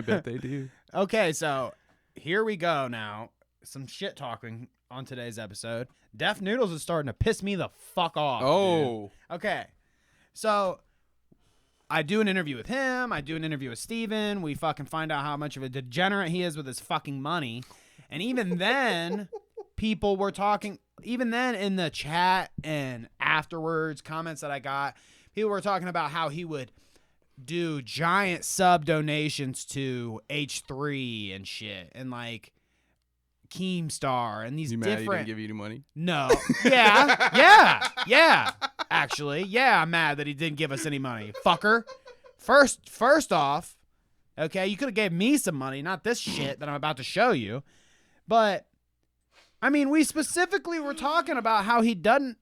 bet they do. Okay, so here we go now. Some shit talking on today's episode. Def Noodles is starting to piss me the fuck off. Oh. Dude. Okay. So I do an interview with him. I do an interview with Steven. We fucking find out how much of a degenerate he is with his fucking money. And even then, people were talking, even then in the chat and afterwards, comments that I got, people were talking about how he would do giant sub donations to H3 and shit. And like Keemstar and these you different. Mad he didn't give you any money? No. Yeah. Actually, yeah, I'm mad that he didn't give us any money. Fucker. First off, okay, you could have gave me some money, not this shit that I'm about to show you. But I mean, we specifically were talking about how he didn't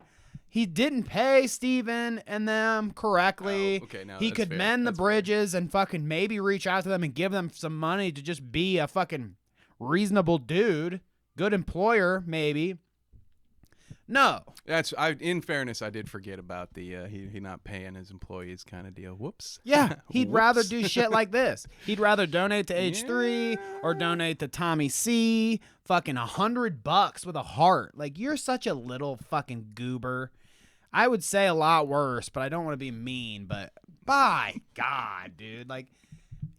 pay Steven and them correctly. Oh, okay, now he that's could fair. mend the That's bridges and fucking maybe reach out to them and give them some money to just be a fucking reasonable dude, good employer, maybe. No. In fairness, I did forget about the he not paying his employees kind of deal. Whoops. Yeah, he'd Whoops. rather do shit like this. He'd rather donate to H3 or donate to Tommy C. Fucking $100 with a heart. Like, you're such a little fucking goober. I would say a lot worse, but I don't want to be mean. But by God, dude, like,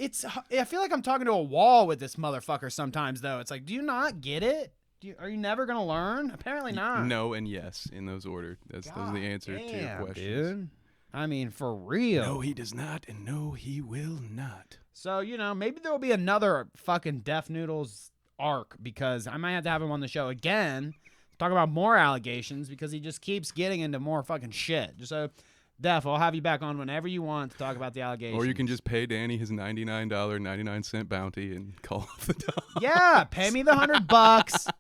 I feel like I'm talking to a wall with this motherfucker sometimes. Though it's like, do you not get it? Are you never gonna learn? Apparently not. No and yes in those order. Those are the answer to your questions. Dude. I mean, for real. No, he does not, and no, he will not. So, you know, maybe there will be another fucking Def Noodles arc because I might have to have him on the show again, talk about more allegations because he just keeps getting into more fucking shit. Just so, Def, I'll have you back on whenever you want to talk about the allegations. Or you can just pay Danny his $99.99 bounty and call off the top. Yeah, pay me the $100,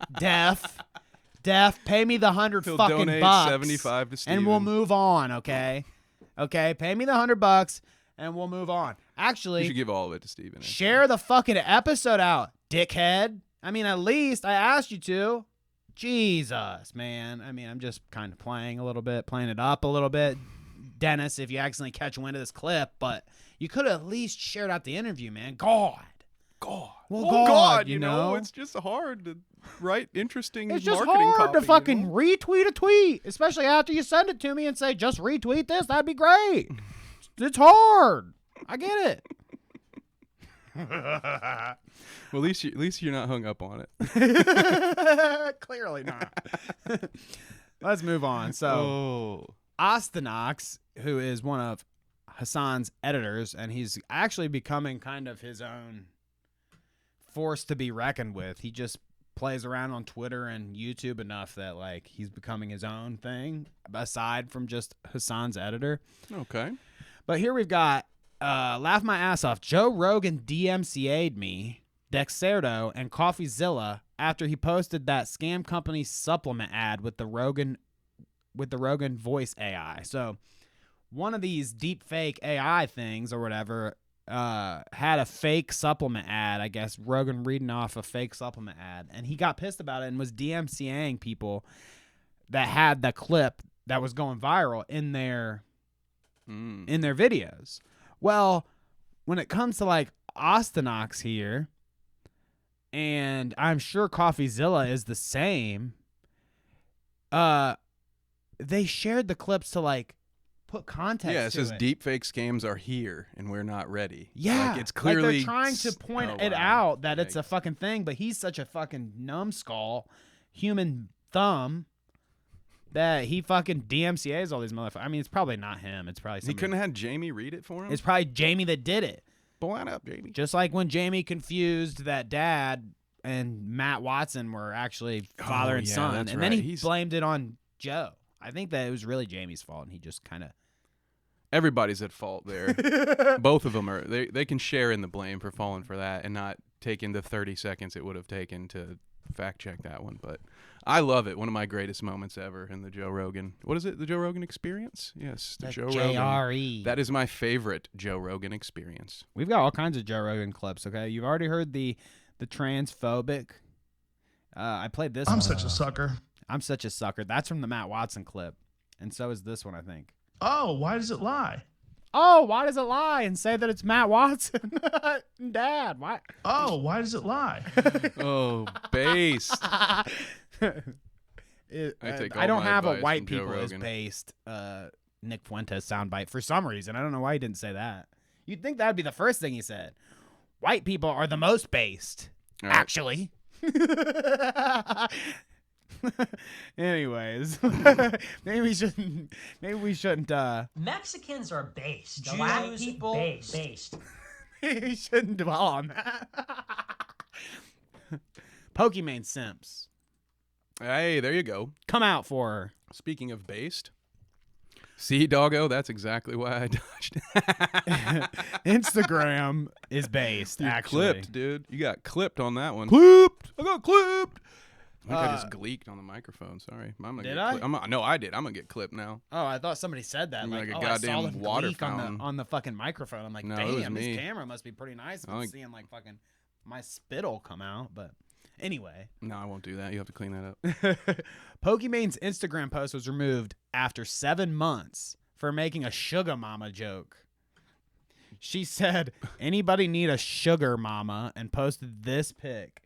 Def, pay me the $100 He'll fucking donate bucks. 75 to Steven. And we'll move on, okay? Okay, pay me the $100 and we'll move on. Actually, you should give all of it to Steven. Share the fucking episode out, dickhead. I mean, at least I asked you to. Jesus, man. I mean, I'm just kind of playing it up a little bit. Dennis, if you accidentally catch wind of this clip, but you could have at least shared out the interview, man. God. Well, God, you know, it's just hard to write interesting it's just marketing hard copy, to fucking retweet a tweet, especially after you send it to me and say, just retweet this. That'd be great. It's hard. I get it. Well, at least you're not hung up on it. Clearly not. Let's move on. So, Ostenox, who is one of Hassan's editors, and he's actually becoming kind of his own force to be reckoned with. He just plays around on Twitter and YouTube enough that like he's becoming his own thing aside from just Hassan's editor. Okay. But here we've got Laugh My Ass Off. Joe Rogan DMCA'd me, Dexerto, and CoffeeZilla after he posted that scam company supplement ad with the Rogan voice AI. So one of these deep fake AI things or whatever had a fake supplement ad. I guess Rogan reading off a fake supplement ad, and he got pissed about it and was DMCAing people that had the clip that was going viral in their videos. Well, when it comes to like Austinox here, and I'm sure CoffeeZilla is the same, they shared the clips to like put context. Yeah, it to says it. deepfake scams are here and we're not ready. Yeah, like, it's clearly they're trying to point it out that it's a fucking thing, but he's such a fucking numbskull, human thumb, that he fucking DMCA's all these motherfuckers. I mean, it's probably not him. It's probably He somebody. couldn't have had Jamie read it for him. It's probably Jamie that did it. Pull that up, Jamie. Just like when Jamie confused that dad and Matt Watson were actually father and son, that's and right. then he blamed it on Joe. I think that it was really Jamie's fault, and he just kind of. Everybody's at fault there. Both of them are. They can share in the blame for falling for that and not taking the 30 seconds it would have taken to fact check that one. But I love it. One of my greatest moments ever in the Joe Rogan. What is it? The Joe Rogan Experience? Yes, the Joe Rogan. JRE. That is my favorite Joe Rogan Experience. We've got all kinds of Joe Rogan clips. Okay, you've already heard the transphobic. I played this. I'm one. such a sucker. I'm such a sucker. That's from the Matt Watson clip, and so is this one, I think. Oh, why does it lie? Oh, why does it lie and say that it's Matt Watson? Dad, why? Oh, why does it lie? Oh, based. I don't have a white from Joe people is Rogan. based Nick Fuentes soundbite for some reason. I don't know why he didn't say that. You'd think that'd be the first thing he said. White people are the most based, All right. actually. Anyways, maybe we shouldn't. Mexicans are based. Jews Black people based. Maybe we shouldn't dwell on that. Pokimane Simps, Hey, there you go. come out for her. Speaking of based. See, doggo, that's exactly why I dodged. Instagram is based. You Actually, clipped, dude. You got clipped on that one. Clipped. I got clipped. I think I just gleeked on the microphone. Sorry. I'm gonna Did get I? clipped. No, I did. I'm gonna get clipped now. Oh, I thought somebody said that. I'm Like, like a I saw goddamn the water leak fountain. on the fucking microphone. I'm like, No, it was damn, this me. camera must be pretty nice. I I'm like- seeing like fucking my spittle come out. But anyway, No, I won't do that. You have to clean that up. Pokimane's Instagram post was removed after 7 months for making a sugar mama joke. She said, "Anybody need a sugar mama?" and posted this pic,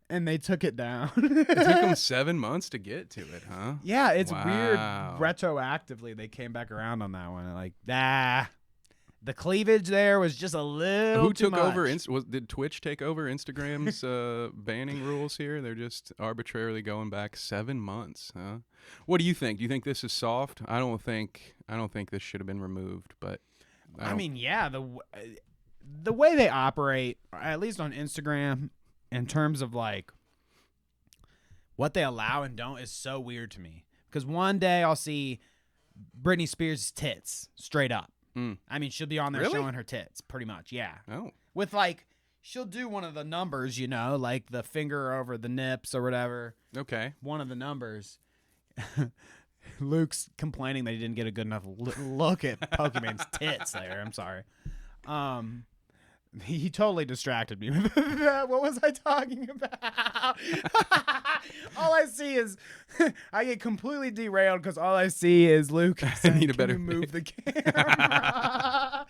and they took it down. It took them 7 months to get to it, huh? Yeah, it's weird. Wow. Retroactively, they came back around on that one. Like, the cleavage there was just a little Who too took over? much. Did Twitch take over Instagram's banning rules here? They're just arbitrarily going back 7 months, huh? What do you think? Do you think this is soft? I don't think this should have been removed, but I mean, yeah, the way they operate, at least on Instagram, in terms of like what they allow and don't, is so weird to me. Because one day I'll see Britney Spears' tits straight up. I mean, she'll be on there Really? showing her tits, pretty much. Yeah. Oh. With like, she'll do one of the numbers, you know, like the finger over the nips or whatever. Okay. One of the numbers. Luke's complaining that he didn't get a good enough look at Pokimane's tits there. I'm sorry. He totally distracted me with that. What was I talking about? All I see is I get completely derailed because all I see is Luke saying, need a "Can better you move the camera?"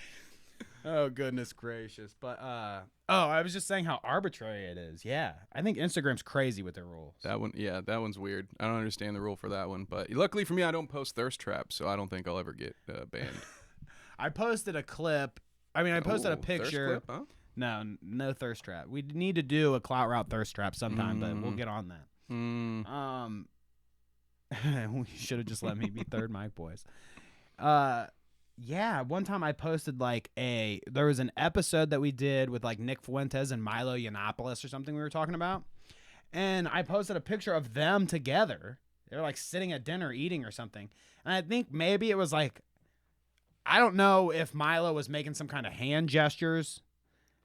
Oh, goodness gracious. But, I was just saying how arbitrary it is. Yeah. I think Instagram's crazy with their rules. That one's weird. I don't understand the rule for that one, but luckily for me, I don't post thirst traps, so I don't think I'll ever get banned. I posted a clip. I mean, I posted a Thirst picture. clip, huh? No thirst trap. We need to do a Clout Route thirst trap sometime, but we'll get on that. We should have just let me be third mic, boys. Yeah, one time I posted there was an episode that we did with like Nick Fuentes and Milo Yiannopoulos or something we were talking about. And I posted a picture of them together. They're like sitting at dinner eating or something. And I think maybe it was like, I don't know if Milo was making some kind of hand gestures.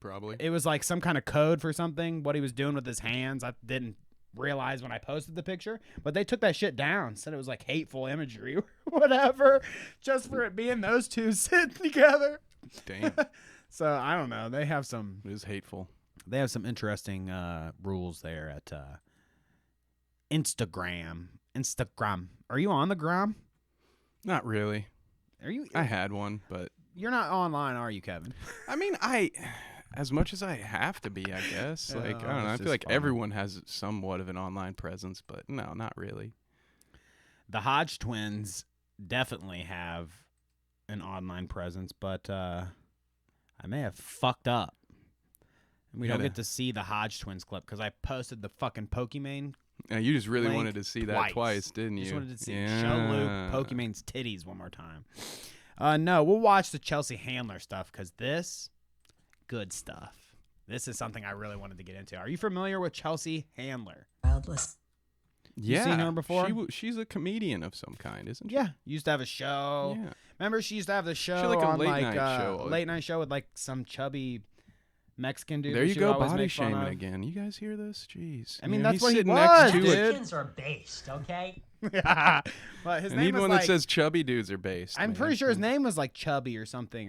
Probably. It was like some kind of code for something, what he was doing with his hands. I didn't realize when I posted the picture, but they took that shit down, said it was like hateful imagery or whatever, just for it being those two sitting together. Damn. So I don't know. They have some. It is hateful. They have some interesting rules there at Instagram. Are you on the gram? Not really. Are you? I had one, but You're not online, are you, Kevin? I mean, as much as I have to be, I guess. Yeah, Like, I don't know. I it's feel like just fun. everyone has somewhat of an online presence, but no, not really. The Hodge twins definitely have an online presence, but I may have fucked up. And we don't get to see the Hodge twins clip because I posted the fucking Pokimane. Yeah, you just really link wanted to see that twice, didn't you? Just wanted to see show Luke Pokimane's titties one more time. No, we'll watch the Chelsea Handler stuff because this, good stuff. This is something I really wanted to get into. Are you familiar with Chelsea Handler? Childless. Yeah. You seen her before? She's a comedian of some kind, isn't she? Yeah. Used to have a show. Yeah. Remember she used to have the show She had, like, a on late night show. late night show with like some chubby Mexican dude. There that you she would go, always body make fun shaming of. again. You guys hear this? Jeez. I mean, You know, that's he's what he sitting was, next to it. Chickens are based, okay? Yeah. But his I name need was one like, that says chubby dudes are based. I'm man. pretty sure his name was like Chubby or something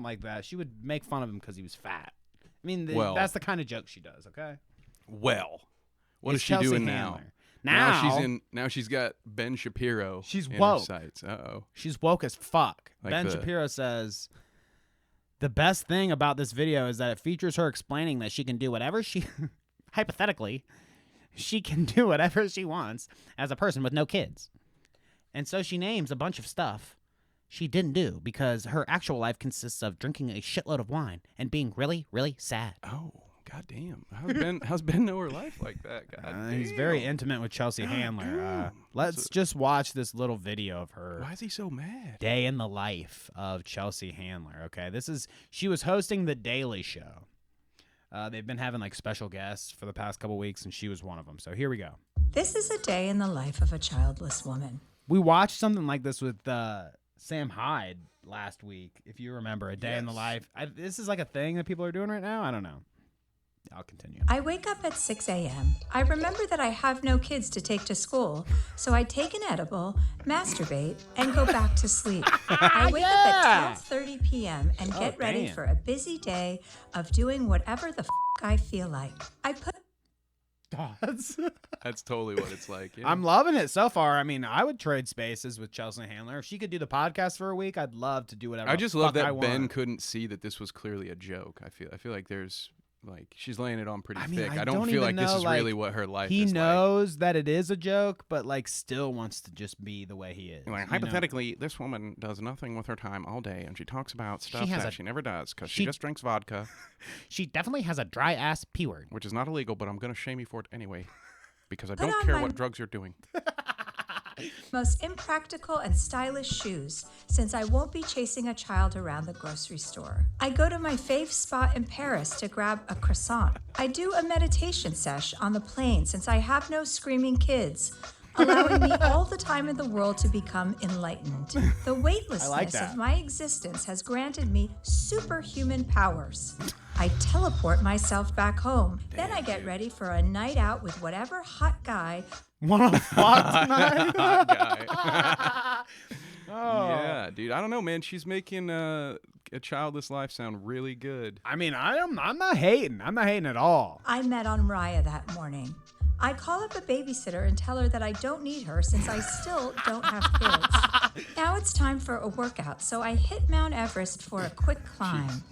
like that. She would make fun of him because he was fat. I mean, that's the kind of joke she does. Okay. Well, what It's is she Chelsea doing now? Handler. Now she's got Ben Shapiro. She's in woke. Her sights. Uh-oh. She's woke as fuck. Like Ben the- Shapiro says the best thing about this video is that it features her explaining that she can do whatever she hypothetically she can do whatever she wants as a person with no kids. And so she names a bunch of stuff she didn't do because her actual life consists of drinking a shitload of wine and being really, really sad. Oh, goddamn. How's Ben know her life like that? God He's very intimate with Chelsea Handler. Let's just watch this little video of her. Why is he so mad? Day in the life of Chelsea Handler. Okay, she was hosting The Daily Show. They've been having like special guests for the past couple weeks, and she was one of them. So here we go. This is a day in the life of a childless woman. We watched something like this with Sam Hyde last week, if you remember, A Day in the Life. This is like a thing that people are doing right now. I don't know. I'll continue. I wake up at 6 a.m. I remember that I have no kids to take to school, so I take an edible, masturbate, and go back to sleep. I wake up at 12:30 p.m. and get ready for a busy day of doing whatever the I feel like. I put That's totally what it's like. Yeah. I'm loving it so far. I mean, I would trade spaces with Chelsea Handler. If she could do the podcast for a week, I'd love to do whatever. I just love the fuck that I Ben want. couldn't see that this was clearly a joke. I feel like there's like she's laying it on pretty I mean, thick. I I don't don't feel like even this know, is really like, what her life He is knows that it is a joke, but like still wants to just be the way he is. like. you know? Hypothetically, this woman does nothing with her time all day, and she talks about stuff has that a- she never does because she- she just drinks vodka, She definitely has a dry ass P word. which is not illegal, but I'm going to shame you for it anyway because I Put don't on care my- what drugs you're doing. most impractical and stylish shoes since I won't be chasing a child around the grocery store. I go to my fave spot in Paris to grab a croissant. I do a meditation sesh on the plane since I have no screaming kids, allowing me all the time in the world to become enlightened. The weightlessness that. of my existence has granted me superhuman powers. I teleport myself back home. Then I get ready for a night out with whatever hot guy. Want to fuck tonight? Hot guy. Yeah, dude. I don't know, man. She's making a childless life sound really good. I mean, I'm not hating. I'm not hating at all. I met on Raya that morning. I call up a babysitter and tell her that I don't need her since I still don't have kids. Now it's time for a workout, so I hit Mount Everest for a quick climb.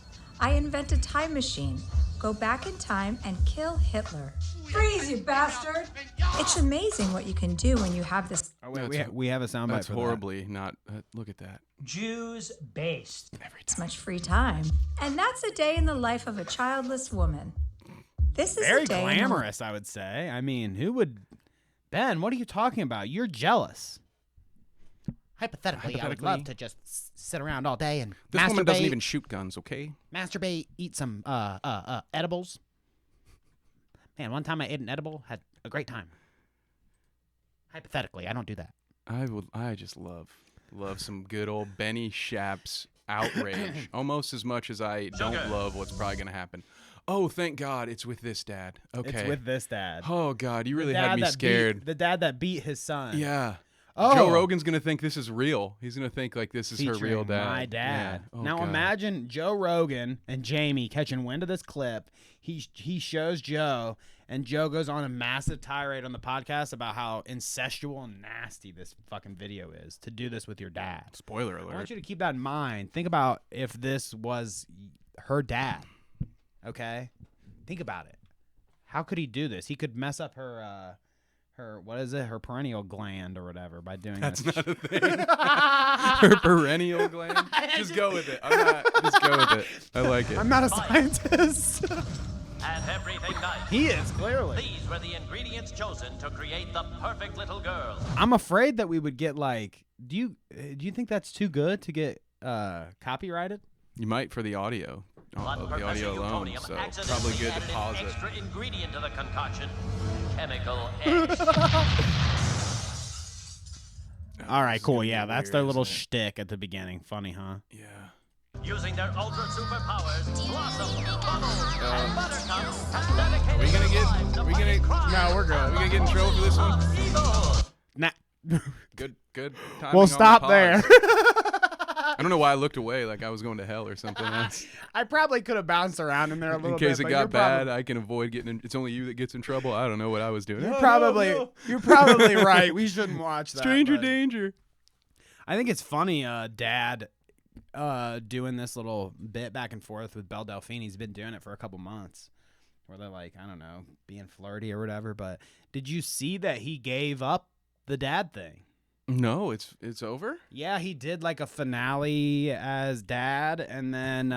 I invent a time machine, go back in time, and kill Hitler. Freeze, you bastard! It's amazing what you can do when you have this. Oh, wait, we have a soundbite That's for horribly not. Look at that. Jews based. It's much free time. And that's a day in the life of a childless woman. This is Very a day glamorous, I would say. I mean, who would... Ben, what are you talking about? You're jealous. Hypothetically, I would love to just sit around all day and This masturbate. woman doesn't even shoot guns, okay? Masturbate, eat some edibles. Man, one time I ate an edible, had a great time. Hypothetically, I don't do that. I just love some good old Benny Shapps outrage, almost as much as I don't love what's probably gonna happen. Oh, thank God, it's with this dad. Okay, It's with this dad. Oh God, you really The had dad me that scared. the dad that beat his son. Yeah. Joe Rogan's gonna think this is real. He's gonna think like this is her real dad. My dad. Yeah. Oh, now God. imagine Joe Rogan and Jamie catching wind of this clip. He shows Joe, and Joe goes on a massive tirade on the podcast about how incestual and nasty this fucking video is to do this with your dad. Spoiler alert. I want you to keep that in mind. Think about if this was her dad. Okay? Think about it. How could he do this? He could mess up her what is it? Her perennial gland or whatever by doing That's this. not a thing. Her perennial gland? Just go with it. Just go with it. I like it. I'm not a scientist. And everything nice. He is, clearly. These were the ingredients chosen to create the perfect little girl. I'm afraid that we would get like, do you think that's too good to get copyrighted? You might for the audio. But The Professor audio alone, Utonium so accidentally probably good to added an pause it. extra ingredient to the concoction, chemical X. All right, cool. Yeah, that's their weird, little isn't it? shtick at the beginning. Funny, huh? Yeah. Using their ultra superpowers, Blossom, Bubbles, and Buttercup have dedicated Are we gonna their lives to get? fighting crime. No, we're good. Are we gonna get in trouble for this one? Evil. Nah. Good. We'll Timing on the stop there. pause. I don't know why I looked away like I was going to hell or something. I probably could have bounced around in there a little In bit. case it but got you're bad, probably- I can avoid getting in. It's only you that gets in trouble. I don't know what I was doing. You're probably right. We shouldn't watch that. Stranger but danger. I think it's funny, Dad, doing this little bit back and forth with Belle Delphine. He's been doing it for a couple months, where they're like, I don't know, being flirty or whatever. But did you see that he gave up the dad thing? No, it's over. Yeah, he did like a finale as dad, and then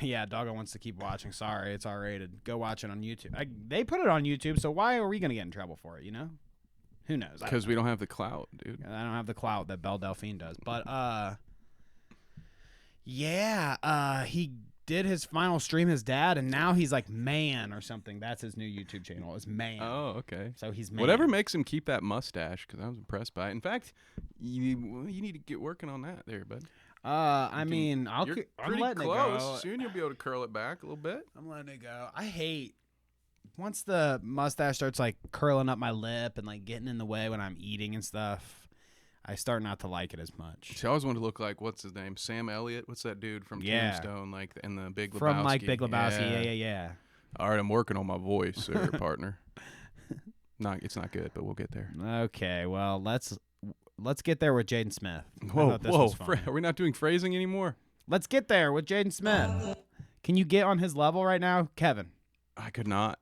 yeah, Doggo wants to keep watching. Sorry, it's R-rated. Go watch it on YouTube. They put it on YouTube, so why are we gonna get in trouble for it? You know, who knows? Because we don't have the clout, dude. I don't have the clout that Belle Delphine does. But yeah, he did his final stream as dad, and now he's like Man or something. That's his new YouTube channel. Is Man. Oh, okay. So he's Man. Whatever makes him keep that mustache, because I was impressed by it. In fact, you need to get working on that there, bud. I mean, I'm pretty letting close. it go. Soon you'll be able to curl it back a little bit. I'm letting it go. I hate once the mustache starts like curling up my lip and like getting in the way when I'm eating and stuff. I start not to like it as much. See, I always wanted to look like, what's his name? Sam Elliott? What's that dude from Tombstone? Like in the Big Lebowski. From like Big Lebowski. Yeah. All right, I'm working on my voice, sir, partner. It's not good, but we'll get there. Okay, well let's get there with Jaden Smith. Whoa. Are we not doing phrasing anymore? Let's get there with Jaden Smith. Can you get on his level right now, Kevin? I could not.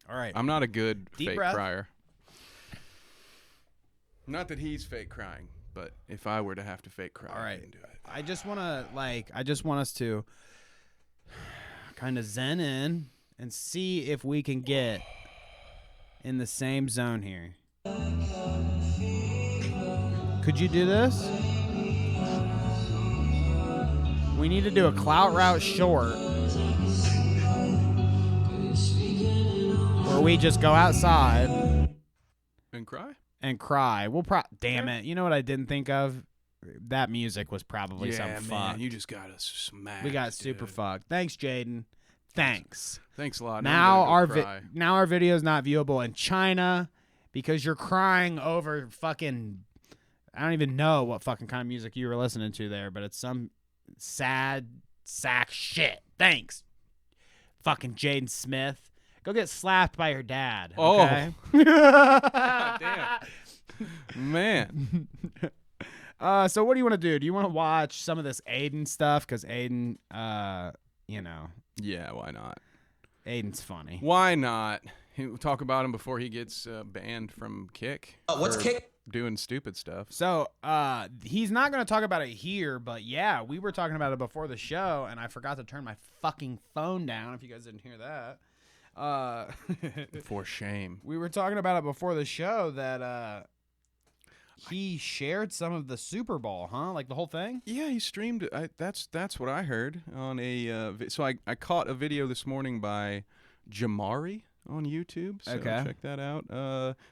All right. I'm not a good Deep fake breath. crier. Not that he's fake crying, but if I were to have to fake cry, All right. I can do it. I just want us to kind of zen in and see if we can get in the same zone here. Could you do this? We need to do a Clout Route short where we just go outside And cry? and cry. Damn it. You know what I didn't think of? That music was probably some man, fuck. you just got us smacked. We got super dude. fucked. Thanks, Jaden. Thanks. Thanks a lot. Now I'm gonna go cry. now our video is not viewable in China because you're crying over fucking. I don't even know what fucking kind of music you were listening to there, but it's some sad sack shit. Thanks, fucking Jaden Smith. Go get slapped by your dad. Okay? Oh. God damn. Man. So what do you want to do? Do you want to watch some of this Aiden stuff? Because Aiden, you know. Yeah, why not? Aiden's funny. Why not? We'll talk about him before he gets banned from Kick. What's for Kick? Doing stupid stuff. So he's not going to talk about it here, but yeah, we were talking about it before the show, and I forgot to turn my fucking phone down, if you guys didn't hear that. For shame. We were talking about it before the show that he shared some of the Super Bowl, huh? Like the whole thing? Yeah, he streamed. That's what I heard on a. So I caught a video this morning by Jamari on YouTube. So Okay. check that out.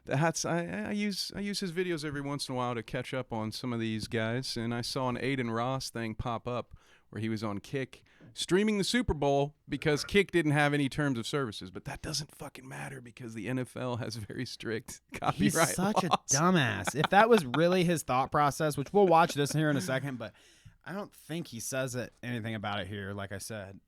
I use his videos every once in a while to catch up on some of these guys, and I saw an Aiden Ross thing pop up where he was on Kick streaming the Super Bowl because Kick didn't have any terms of services. But that doesn't fucking matter because the NFL has very strict copyright He's such laws. a dumbass. If that was really his thought process, which we'll watch this here in a second, but I don't think he says anything about it here, like I said.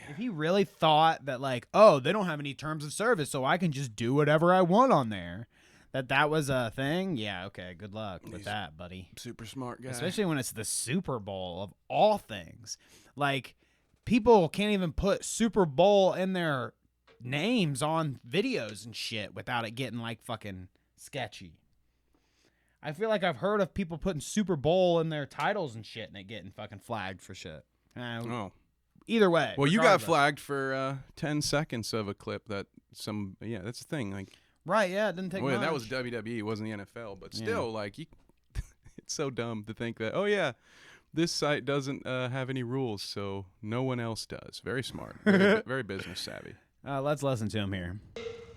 If he really thought that, like, oh, they don't have any terms of service, so I can just do whatever I want on there, that was a thing, yeah, okay, good luck with that, buddy. Super smart guy. Especially when it's the Super Bowl of all things. Like, people can't even put Super Bowl in their names on videos and shit without it getting, like, fucking sketchy. I feel like I've heard of people putting Super Bowl in their titles and shit and it getting fucking flagged for shit. Either way. Well, you got flagged for 10 seconds of a clip that that's the thing. Like, right, yeah, it didn't take much. That was WWE, it wasn't the NFL, but still, like, it's so dumb to think that, oh, yeah, this site doesn't have any rules, so no one else does. Very smart. Very business savvy. Let's listen to him here.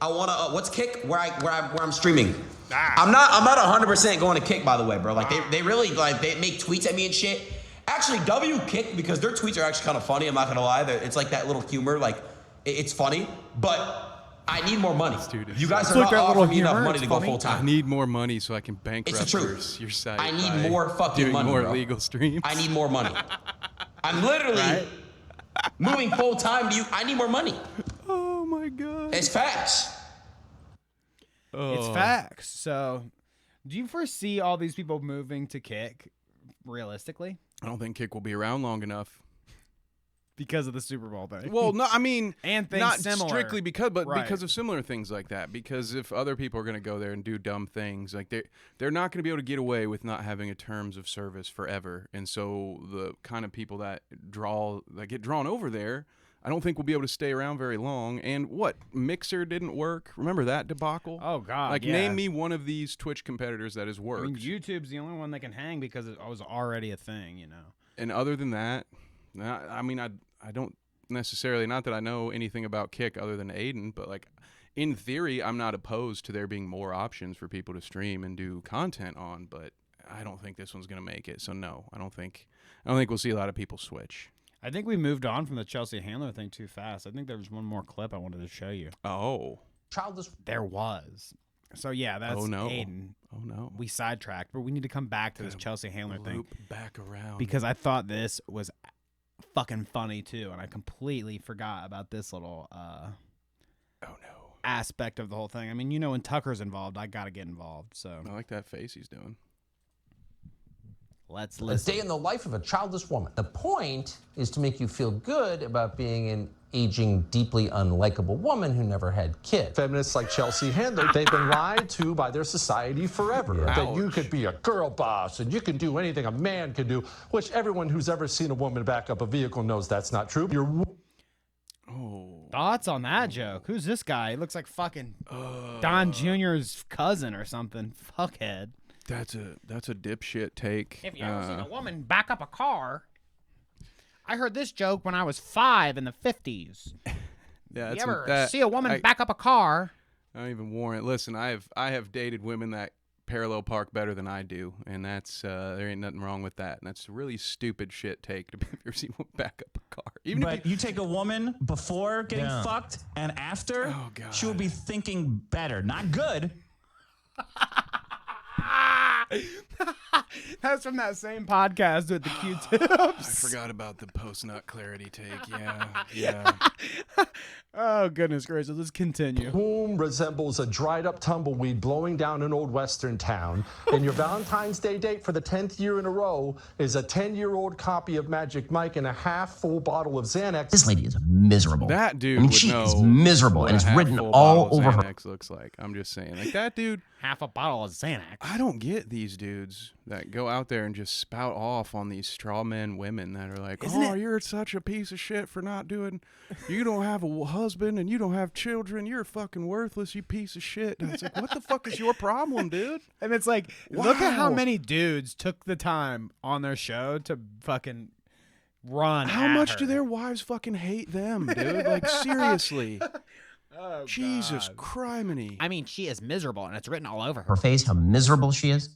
I want to. What's Kick? Where I'm streaming. I'm not 100% going to Kick, by the way, bro. Like they really they make tweets at me and shit. Actually, Kick, because their tweets are actually kind of funny. I'm not gonna lie. It's like that little humor. Like it's funny, but I need more money. You guys are not offering me enough money to go full time. I need more money so I can bankrupt It's the truth. your site. I need more fucking doing money, more bro. legal streams. I need more money. I'm literally moving full time to you. I need more money. Oh my god. It's facts. It's facts. So, do you foresee all these people moving to Kick realistically? I don't think Kick will be around long enough. Because of the Super Bowl thing. Well, no, I mean, and things not similar. strictly because of similar things like that. Because if other people are going to go there and do dumb things, like they're not going to be able to get away with not having a terms of service forever. And so the kind of people that get drawn over there, I don't think we'll be able to stay around very long. And Mixer didn't work. Remember that debacle? Oh God! Like, name me one of these Twitch competitors that has worked. I mean, YouTube's the only one that can hang because it was already a thing, you know. And other than that, I mean, I don't necessarily, not that I know anything about Kick other than Aiden, but like in theory, I'm not opposed to there being more options for people to stream and do content on. But I don't think this one's gonna make it. So no, I don't think we'll see a lot of people switch. I think we moved on from the Chelsea Handler thing too fast. I think there was one more clip I wanted to show you. Oh. Childish. There was. So, yeah, that's Aiden. Oh, no. We sidetracked, but we need to come back to this Chelsea Handler thing. Back around. Because I thought this was fucking funny, too, and I completely forgot about this little aspect of the whole thing. I mean, you know, when Tucker's involved, I got to get involved. So I like that face he's doing. Let's listen. A day in the life of a childless woman. The point is to make you feel good about being an aging, deeply unlikable woman who never had kids. Feminists like Chelsea Handler, they've been lied to by their society forever. Yeah. That you could be a girl boss and you can do anything a man can do, which everyone who's ever seen a woman back up a vehicle knows that's not true. Thoughts on that joke? Who's this guy? He looks like fucking Don Jr.'s cousin or something. Fuckhead. That's a dipshit take. If you ever seen a woman back up a car, I heard this joke when I was 5 in the 50s. Yeah, you ever see a woman back up a car? I don't even warrant. Listen, I have dated women that parallel park better than I do, and that's there ain't nothing wrong with that. And that's a really stupid shit take to ever see one back up a car. Even if you take a woman before getting fucked and after, she will be thinking better, not good. That's from that same podcast with the Q-tips. I forgot about the post-nut clarity take. Yeah. Oh, goodness gracious. Let's continue. Whom resembles a dried up tumbleweed blowing down an old western town. And your Valentine's Day date for the 10th year in a row is a 10-year-old copy of Magic Mike and a half-full bottle of Xanax. This lady is miserable. That dude, I mean, she is miserable, and it's written all over her. Xanax looks like. I'm just saying, like that dude. Half a bottle of Xanax. I don't get these dudes that go out there and just spout off on these straw man women that are like, you're such a piece of shit for not doing. You don't have a husband and you don't have children. You're fucking worthless, you piece of shit. And it's like, what the fuck is your problem, dude? And it's like, look at how many dudes took the time on their show to fucking run. How much do their wives fucking hate them, dude? Like, seriously. Oh, Jesus criminy. I mean, she is miserable, and it's written all over Her face, how miserable she is.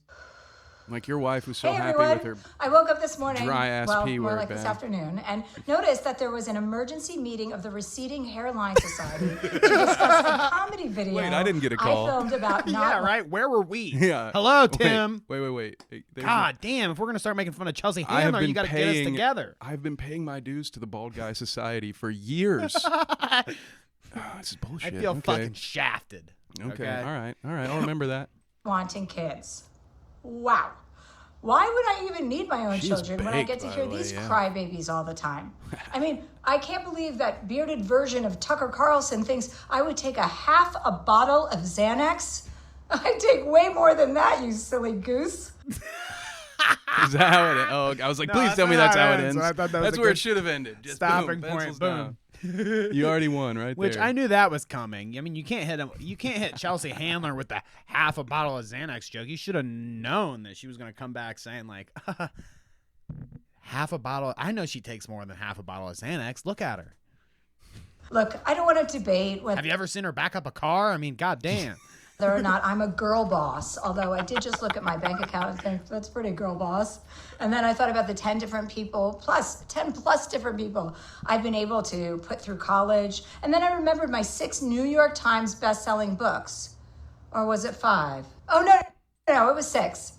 Like your wife was so Hey happy everyone, with her I woke up this morning, dry ass well, P more word like this bag. afternoon, and noticed that there was an emergency meeting of the Receding Hairline Society to discuss a comedy video Wait, I didn't get a call. I filmed about not Yeah, right. Where were we? Yeah. Hello, Tim. Wait. Hey, there's God damn! If we're gonna start making fun of Chelsea I have Handler, been you got to get us together. I've been paying my dues to the Bald Guy Society for years. This is bullshit. I feel okay. fucking shafted. Okay. All right. I'll remember that. wanting kids. Wow. Why would I even need my own She's children when I baked, get to by hear the way, these yeah. crybabies all the time? I mean, I can't believe that bearded version of Tucker Carlson thinks I would take half a bottle of Xanax. I take way more than that, you silly goose. Is that how it ends? Oh, I was like, No, please that's tell me not that's how how it it ends. ends. I thought that was That's a where good it should have ended. Just stopping boom, point, pencils boom. down. You already won right Which there. I knew that was coming. I mean, you can't hit him. You can't hit Chelsea Handler with the half a bottle of Xanax joke. You should have known that she was going to come back saying like, half a bottle. I know she takes more than half a bottle of Xanax. Look at her. Look, I don't want to debate whether Have you ever seen her back up a car? I mean, goddamn. or not I'm a girl boss, although I did just look at my bank account and think that's pretty girl boss. And then I thought about the 10 plus different people I've been able to put through college. And then I remembered my 6 New York Times best-selling books. Or was it 5? Oh, no, it was 6.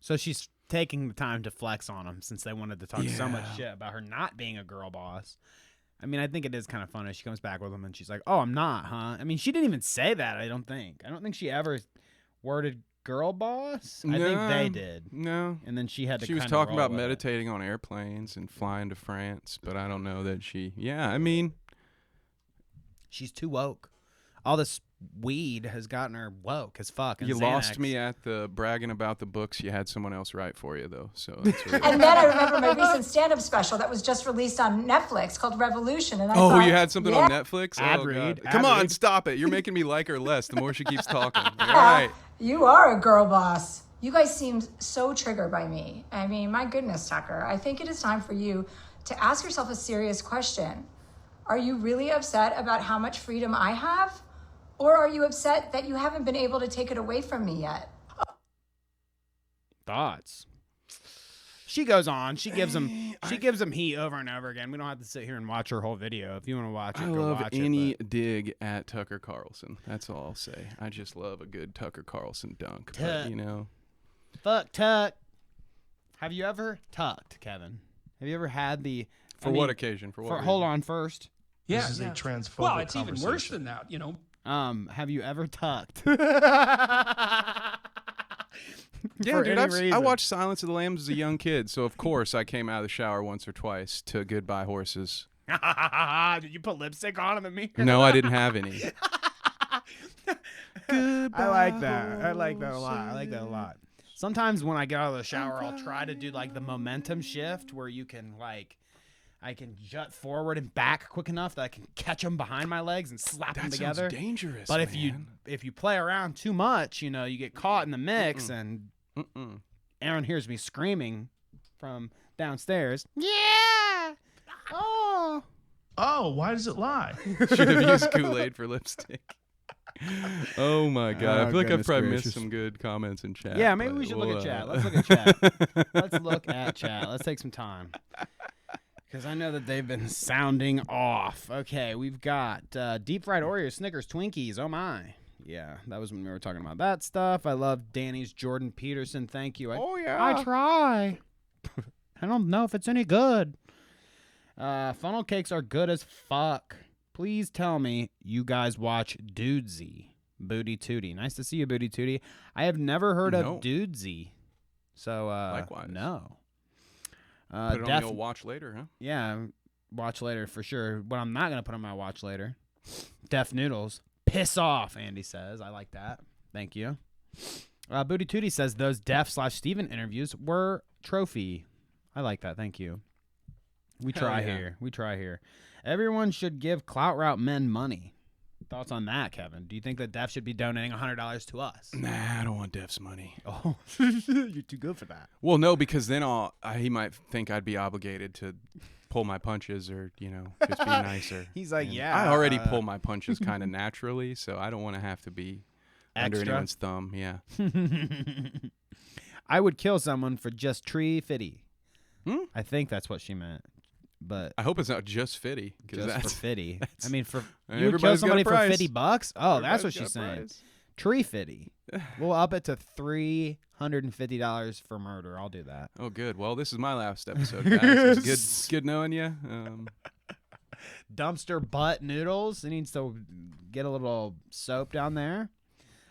So she's taking the time to flex on them since they wanted to talk so much shit about her not being a girl boss. I mean, I think it is kind of funny. She comes back with them and she's like, "Oh, I'm not, huh?" I mean, she didn't even say that. I don't think she ever worded girl boss. I think they did. No. And then she had to. She was kinda talking roll about with it. meditating on airplanes and flying to France, but I don't know that she. Yeah, I mean, she's too woke. All this weed has gotten her woke as fuck. And you Xanax. lost me at the bragging about the books you had someone else write for you, though. So. That's really And then I remember my recent stand-up special that was just released on Netflix called Revolution. And I Oh, thought, you had something on Netflix? Ad Oh, read. God. Come Ad on, read. stop it. You're making me like her less the more she keeps talking. All right. You are a girl boss. You guys seem so triggered by me. I mean, my goodness, Tucker. I think it is time for you to ask yourself a serious question. Are you really upset about how much freedom I have? Or are you upset that you haven't been able to take it away from me yet? Thoughts. She goes on. She gives him heat over and over again. We don't have to sit here and watch her whole video. If you want to watch it, I go love watch any it. dig at Tucker Carlson. That's all I'll say. I just love a good Tucker Carlson dunk. But, Tuck. you know. Fuck tuck. Have you ever tucked, Kevin? Have you ever had the? For what occasion? For what reason? Hold on first. Yeah, this is a transphobic Well, it's even conversation. worse than that, you know. Have you ever tucked? Yeah, For dude, any I reason. watched Silence of the Lambs as a young kid, so of course I came out of the shower once or twice to Goodbye Horses. Did you put lipstick on in the mirror? No, I didn't have any. I like that. I like that a lot. Sometimes when I get out of the shower, I'll try to do like the momentum shift where you can I can jut forward and back quick enough that I can catch them behind my legs and slap them That together. sounds dangerous, But man. if you play around too much, you know, you get caught in the mix, and Aaron hears me screaming from downstairs. Yeah. Oh, why does it lie? Should have used Kool-Aid for lipstick. Oh my God! I feel like I've goodness probably gracious. missed some good comments in chat. Yeah, maybe but we should look at we'll, chat. Let's look at chat. Let's look at chat. Let's take some time. Because I know that they've been sounding off. Okay, we've got deep fried Oreos, Snickers, Twinkies. Oh my. Yeah, that was when we were talking about that stuff. I love Danny's Jordan Peterson. Thank you. Oh, yeah. I try. I don't know if it's any good. Funnel cakes are good as fuck. Please tell me you guys watch Dudesy. Booty Tootie. Nice to see you, Booty Tootie. I have never heard of Dudesy. So, Likewise. no. Put it on the old watch later, huh? Yeah, watch later for sure. What I'm not going to put on my watch later. Deaf Noodles. Piss off, Andy says. I like that. Thank you. Booty Tootie says those Def/Steven interviews were trophy. I like that. Thank you. We try here. We try here. Everyone should give Clout Route men money. Thoughts on that, Kevin? Do you think that Def should be donating $100 to us? Nah, I don't want Def's money. Oh, you're too good for that. Well, no, because then he might think I'd be obligated to pull my punches or, you know, just be nicer. He's like, And yeah. I already pull my punches kind of naturally, so I don't want to have to be under Extra? anyone's thumb. Yeah. I would kill someone for just tree fitty. I think that's what she meant. But I hope it's not just fitty. Just for fitty. I mean, you would kill everybody's got a somebody for price. $50? Oh, that's what Everybody's got she's a saying. price. Tree fitty. We'll up it to $350 for murder. I'll do that. Oh, good. Well, this is my last episode, guys. It's good knowing you. Dumpster butt noodles. It needs to get a little soap down there.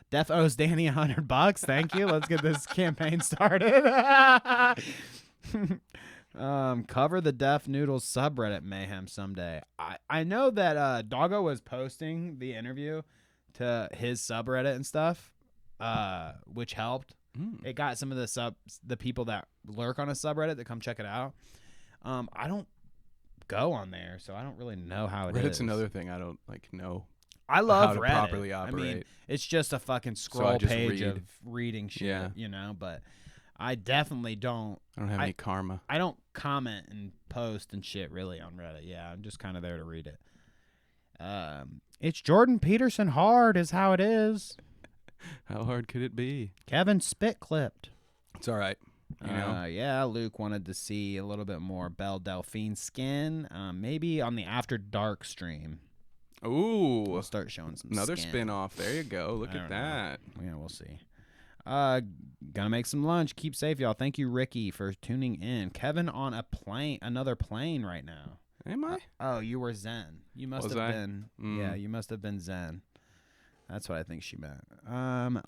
Def owes Danny $100. Thank you. Let's get this campaign started. Cover the Def Noodles subreddit mayhem someday. I know that Doggo was posting the interview to his subreddit and stuff, which helped. It got some of the people that lurk on a subreddit to come check it out. I don't go on there, so I don't really know how it is. Reddit's another thing I don't know. I love how to Reddit. properly operate. I mean, it's just a fucking scroll page of reading shit, you know, but I definitely don't. I don't have any karma. I don't comment and post and shit really on Reddit. Yeah, I'm just kind of there to read it. It's Jordan Peterson hard is how it is. How hard could it be? Kevin spit clipped. It's all right. You know? Yeah, Luke wanted to see a little bit more Belle Delphine skin, maybe on the After Dark stream. Ooh. We'll start showing some Another skin. spin-off. There you go. Look at that. Yeah, we'll see. Gonna make some lunch. Keep safe, y'all. Thank you, Ricky, for tuning in. Kevin on another plane right now. Am I? Oh, you were Zen. You must have been. Yeah, you must have been Zen. That's what I think she meant.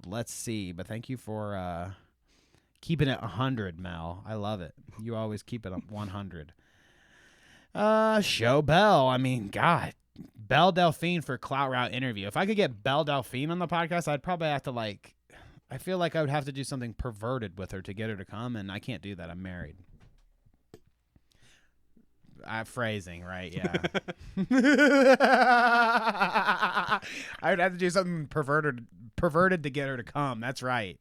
Let's see. But thank you for keeping it 100, Mel. I love it. You always keep it 100. Show Belle. I mean, God. Belle Delphine for Clout Route interview. If I could get Belle Delphine on the podcast, I'd probably have to I feel like I would have to do something perverted with her to get her to come, and I can't do that. I'm married. Phrasing, right? Yeah. I would have to do something perverted to get her to come. That's right.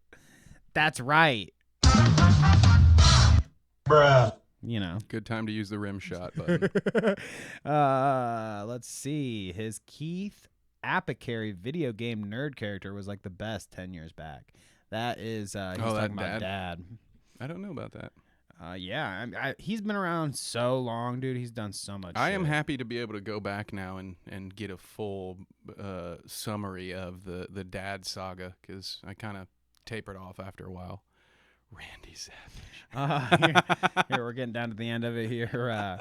That's right. Bruh. You know. Good time to use the rim shot button. Let's see. His Keith Apicary video game nerd character was like the best 10 years back. That is, he's talking about Dad. I don't know about that. Yeah, he's been around so long, dude. He's done so much I shit. am happy to be able to go back now and get a full summary of the Dad saga, because I kind of tapered off after a while. Randy Savage. Here, we're getting down to the end of it here.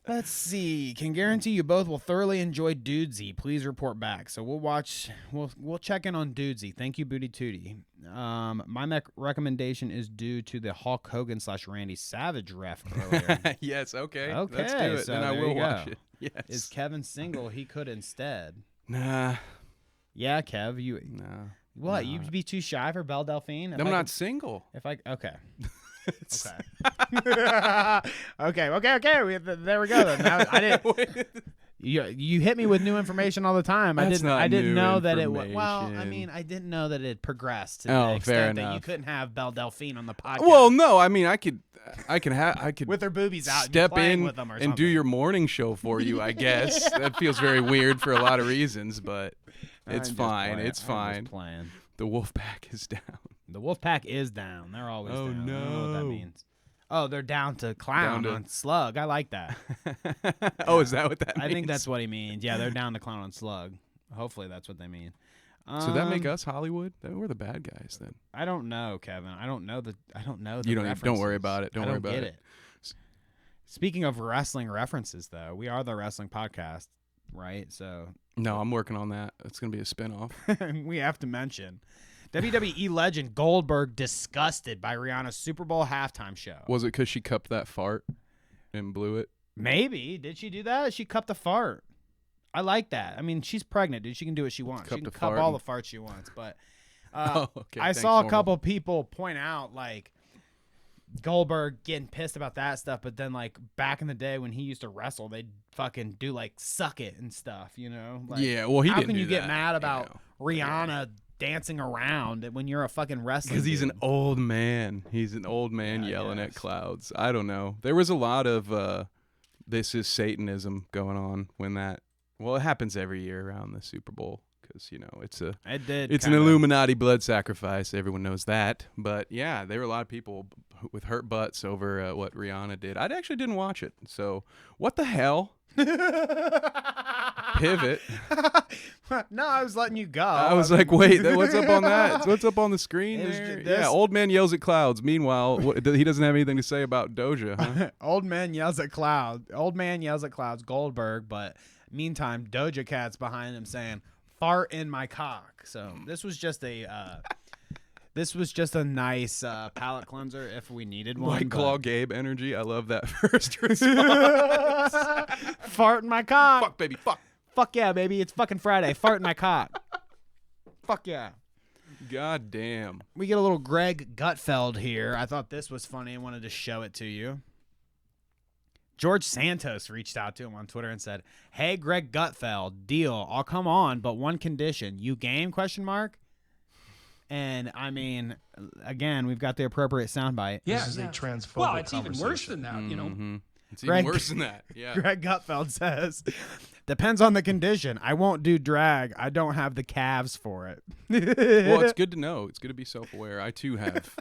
Let's see. Can guarantee you both will thoroughly enjoy Dudesy. Please report back. So we'll watch. We'll check in on Dudesy. Thank you, Booty Tootie. My recommendation is due to the Hulk Hogan / Randy Savage ref earlier. Yes. Okay. Okay. Let's do it. So then I there will you watch go. it. Yes. Is Kevin single? He could instead. Nah. Yeah, Kev. You. No. What? You'd be too shy for Belle Delphine? I'm not single. Okay. Okay. There we go. Then. I didn't. You hit me with new information all the time. I didn't know that it was. Well, I mean, I didn't know that it progressed to the extent that you couldn't have Belle Delphine on the podcast. Well, no. I mean, I could with her boobies out, step in with them or and do your morning show for you. I guess that feels very weird for a lot of reasons, but it's fine. It's fine. The Wolfpack is down. The Wolfpack is down. They're always down. Oh, no. I don't know what that means. Oh, they're down to clown on slug. I like that. Oh, is that what that means? I think that's what he means. Yeah, they're down to clown on slug. Hopefully that's what they mean. So that make us Hollywood? We're the bad guys then. I don't know, Kevin. I don't know the You don't worry about it. Don't worry about it. Speaking of wrestling references, though, we are the wrestling podcast, right? So no, I'm working on that. It's gonna be a spinoff. We have to mention WWE legend Goldberg disgusted by Rihanna's Super Bowl halftime show. Was it because she cupped that fart and blew it? Maybe. Did she do that? She cupped a fart. I like that. I mean, she's pregnant, dude. She can do what she wants. She can cup all the farts she wants. But I saw a couple people point out, like, Goldberg getting pissed about that stuff, but then, like, back in the day when he used to wrestle, they'd fucking do, like, suck it and stuff, you know? Like, yeah, well, he how didn't can do you get that, mad about Rihanna dancing around when you're a fucking wrestler? Because he's an old man. He's an old man yelling at clouds. I don't know. There was a lot of this is Satanism going on when that. Well, it happens every year around the Super Bowl because it's It an Illuminati blood sacrifice. Everyone knows that. But yeah, there were a lot of people with hurt butts over what Rihanna did. I actually didn't watch it. So what the hell? Pivot. No, I was letting you go. I was like, wait, what's up on that? What's up on the screen there? Yeah, old man yells at clouds. Meanwhile, he doesn't have anything to say about Doja. Huh? Old man yells at clouds. Old man yells at clouds. Goldberg, but meantime, Doja Cat's behind him saying, "Fart in my cock." So this was just a nice palate cleanser if we needed one. White Claw Gabe energy. I love that first response. Fart in my cock. Fuck, baby, fuck. Fuck yeah, baby. It's fucking Friday. Fart in my cock. Fuck yeah. God damn. We get a little Greg Gutfeld here. I thought this was funny and wanted to show it to you. George Santos reached out to him on Twitter and said, "Hey, Greg Gutfeld, deal. I'll come on, but one condition. You game, ? And I mean, again, we've got the appropriate soundbite. Yeah, this is a transphobic Well, it's even worse than that, It's even worse than that. Yeah. Greg Gutfeld says, "Depends on the condition. I won't do drag. I don't have the calves for it." Well, it's good to know. It's good to be self-aware. I too have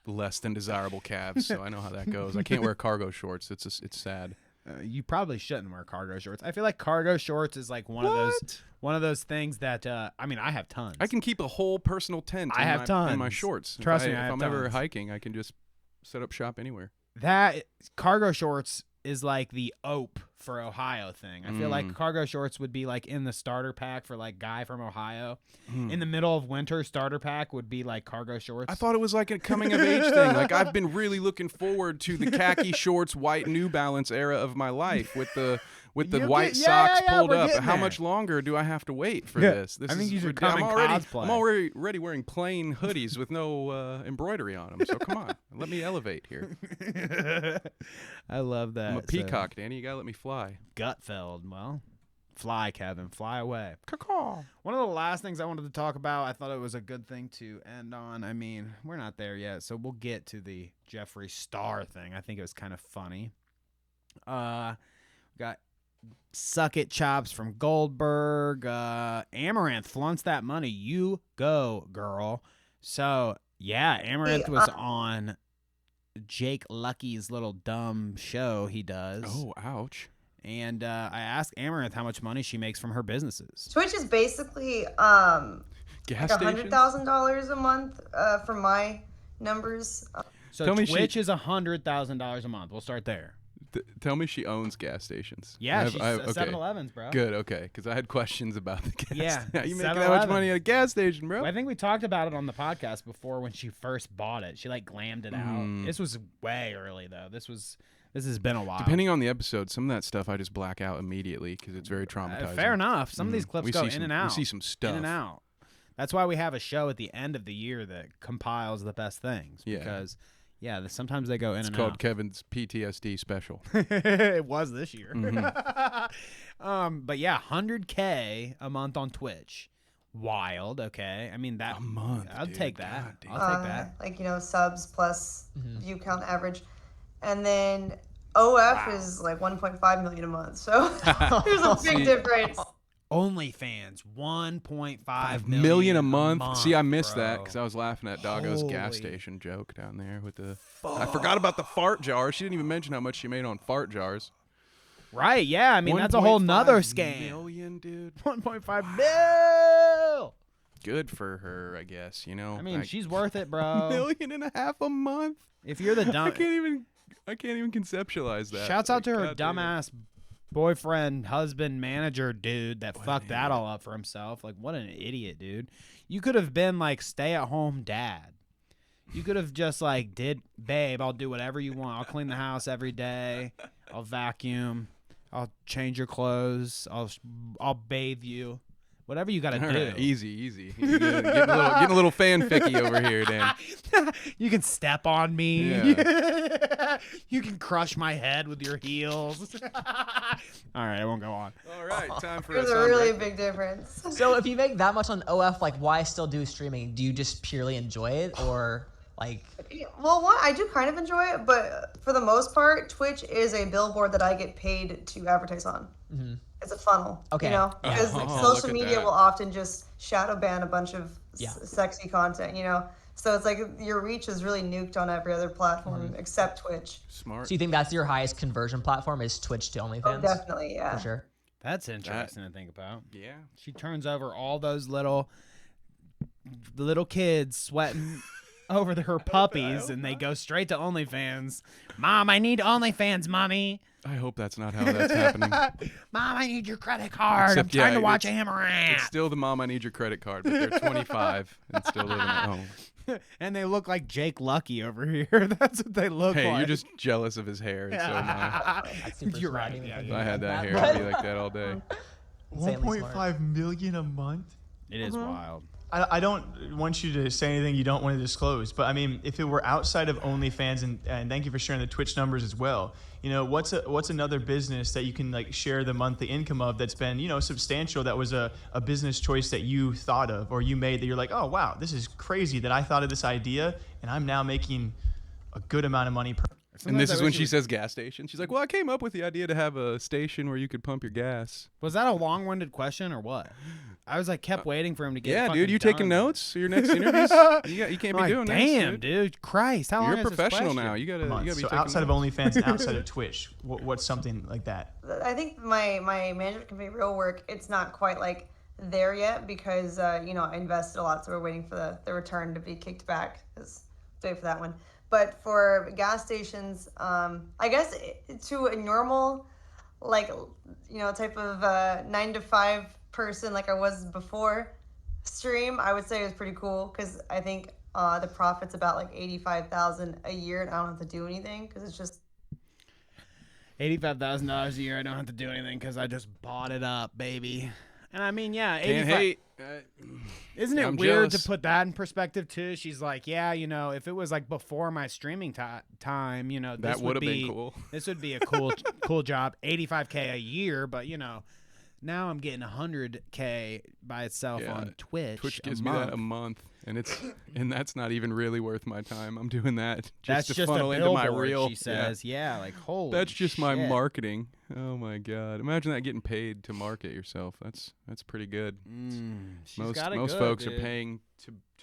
less than desirable calves, so I know how that goes. I can't wear cargo shorts. It's sad. You probably shouldn't wear cargo shorts. I feel like cargo shorts is like one of those things that I mean, I have tons. I can keep a whole personal tent. I have tons in my shorts. Trust me, if I have I'm tons. ever hiking, I can just set up shop anywhere. That cargo shorts is like the OPE for Ohio thing. I feel like cargo shorts would be like in the starter pack for like guy from Ohio. In the middle of winter, starter pack would be like cargo shorts. I thought it was like a coming of age thing. Like I've been really looking forward to the khaki shorts, white New Balance era of my life with the white socks pulled up. How much longer do I have to wait for this? I think you should come and cosplay. I'm already wearing plain hoodies with no embroidery on them. So come on, let me elevate here. I love that. I'm a peacock, Danny. You gotta let me fly. Gutfeld. Well, fly, Kevin. Fly away. Caw-caw. One of the last things I wanted to talk about, I thought it was a good thing to end on. I mean, we're not there yet, so we'll get to the Jeffree Star thing. I think it was kind of funny. We got Suck It Chops from Goldberg. Amaranth flaunts that money. You go, girl. So, yeah, Amaranth was on Jake Lucky's little dumb show he does. Oh, ouch. And I asked Amaranth how much money she makes from her businesses. Twitch is basically gas like $100,000 a month for my numbers. So Twitch is $100,000 a month. We'll start there. Tell me she owns gas stations. Yeah, she's 7-Elevens, bro. Good, okay, because I had questions about the gas. Yeah, how you making that much money at a gas station, bro? Well, I think we talked about it on the podcast before when she first bought it. She like glammed it out. This was way early though. This has been a while. Depending on the episode, some of that stuff I just black out immediately because it's very traumatizing. Fair enough. Some of these clips go in and out. We see some stuff. In and out. That's why we have a show at the end of the year that compiles the best things. Yeah. Because sometimes they go in and out. It's called Kevin's PTSD special. It was this year. But yeah, 100K a month on Twitch. Wild, okay. I mean, that a month. I'll take that. I'll take that. Like, subs plus view count average. And then OF is like 1.5 million a month. So there's a big difference. OnlyFans, 1.5 million a month. See, I missed that because I was laughing at Doggo's gas station joke down there with the. I forgot about the fart jar. She didn't even mention how much she made on fart jars. Right? Yeah. I mean, that's a whole nother scam. Million, dude. 1.5 mil. Good for her, I guess. I mean, she's worth it, bro. $1.5 million a month. If you're the dumb, I can't even conceptualize that. Shouts out to her dumbass boyfriend, husband, manager dude that fucked that all up for himself. Like, what an idiot, dude. You could have been like stay-at-home dad. You could have just like babe, I'll do whatever you want. I'll clean the house every day. I'll vacuum. I'll change your clothes. I'll bathe you. Whatever you got to do. Right, easy. Getting a little fanficky over here, Dan. You can step on me. Yeah. You can crush my head with your heels. All right, I won't go on. All right, time for There's a really big difference. So if you make that much on OF, like, why still do streaming? Do you just purely enjoy it, or like? Well, I do kind of enjoy it, but for the most part, Twitch is a billboard that I get paid to advertise on. it's a funnel. Okay. You know, Yeah. because social media will often just shadow ban a bunch of sexy content. You know, so it's like your reach is really nuked on every other platform except Twitch. Smart. So you think that's your highest conversion platform is Twitch to OnlyFans? Oh, definitely, yeah. For sure. That's interesting to think about. Yeah. She turns over all those little kids sweating over her puppies, and they go straight to OnlyFans. Mom, I need OnlyFans, mommy. I hope that's not how that's happening. Mom, I need your credit card. Except, I'm trying to watch it's- Amaranth. It's still the mom, I need your credit card, but they're 25 and still living at home. And they look like Jake Lucky over here. That's what they look Hey, like. you're just jealous of his hair. And so am I. You're right. Yeah, If I had that hair, I'd be like that all day. 1.5 million a month? It is wild. I don't want you to say anything you don't want to disclose, but I mean, if it were outside of OnlyFans, and thank you for sharing the Twitch numbers as well. You know, what's another business that you can like share the monthly income of that's been, you know, substantial, that was a business choice that you thought of or you made that you're like, oh wow, this is crazy that I thought of this idea and I'm now making a good amount of money per. And this is when she says gas station. She's like, well, I came up with the idea to have a station where you could pump your gas. Was that a long-winded question or what? I was like, kept waiting for him to get. Yeah, fucking dude, you done. taking notes for your next interviews? You can't be I'm doing like, this. damn, dude. Christ, how long You're a is this professional question? now. You gotta be So taking outside of notes. OnlyFans and outside of Twitch, what's something like that? I think my management company real work, it's not quite like there yet because you know, I invested a lot, so we're waiting for the return to be kicked back. Let's wait for that one. But for gas stations, I guess to a normal, like, you know, type of 9 to 5 person like I was before stream, I would say it was pretty cool because I think the profit's about like $85,000 a year, and I don't have to do anything because it's just $85,000 a year. I don't have to do anything because I just bought it up, baby. And I mean, yeah, Can't 85. hate. Isn't it I'm weird jealous. to put that in perspective too? She's like, yeah, you know, if it was like before my streaming time, you know, this That would would've be been cool. This would be a cool job, $85K a year. But you know, now I'm getting $100K by itself on Twitch. Twitch gives a me that month. a month, and that's not even really worth my time. I'm doing that just That's to just funnel a into my billboard, reel. she says. Yeah, like holy. That's just my shit. marketing. Oh my god! Imagine that getting paid to market yourself. That's pretty good. she's got it most good, folks dude. are paying